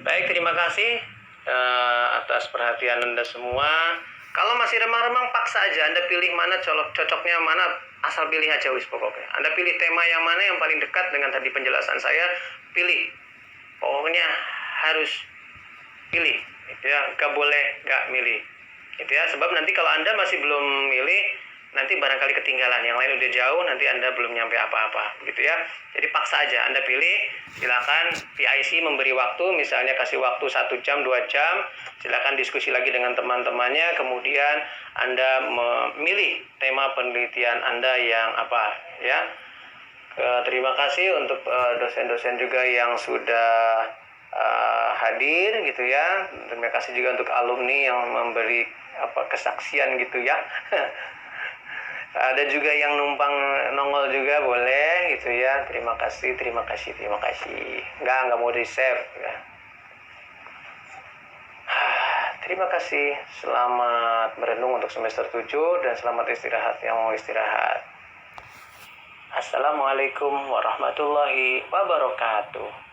Baik, terima kasih atas perhatian Anda semua. Kalau masih remang-remang, paksa aja Anda pilih mana, cocoknya mana, asal pilih aja wis pokoknya. Anda pilih tema yang mana yang paling dekat dengan tadi penjelasan saya, pilih. Pokoknya harus pilih, gitu ya. Gak boleh gak milih, gitu ya. Sebab nanti kalau Anda masih belum milih, nanti barangkali ketinggalan. Yang lain udah jauh, nanti Anda belum nyampe apa-apa, gitu ya. Jadi paksa aja Anda pilih. Silakan PIC memberi waktu, misalnya kasih waktu 1 jam, 2 jam. Silakan diskusi lagi dengan teman-temannya. Kemudian Anda memilih tema penelitian Anda yang apa, ya. Terima kasih untuk dosen-dosen juga yang sudah hadir gitu ya. Terima kasih juga untuk alumni yang memberi kesaksian gitu ya. Ada juga yang numpang nongol juga, boleh gitu ya. Terima kasih. Enggak mau di-save ya. Terima kasih. Selamat merenung untuk semester 7 dan selamat istirahat yang mau istirahat. Assalamualaikum warahmatullahi wabarakatuh.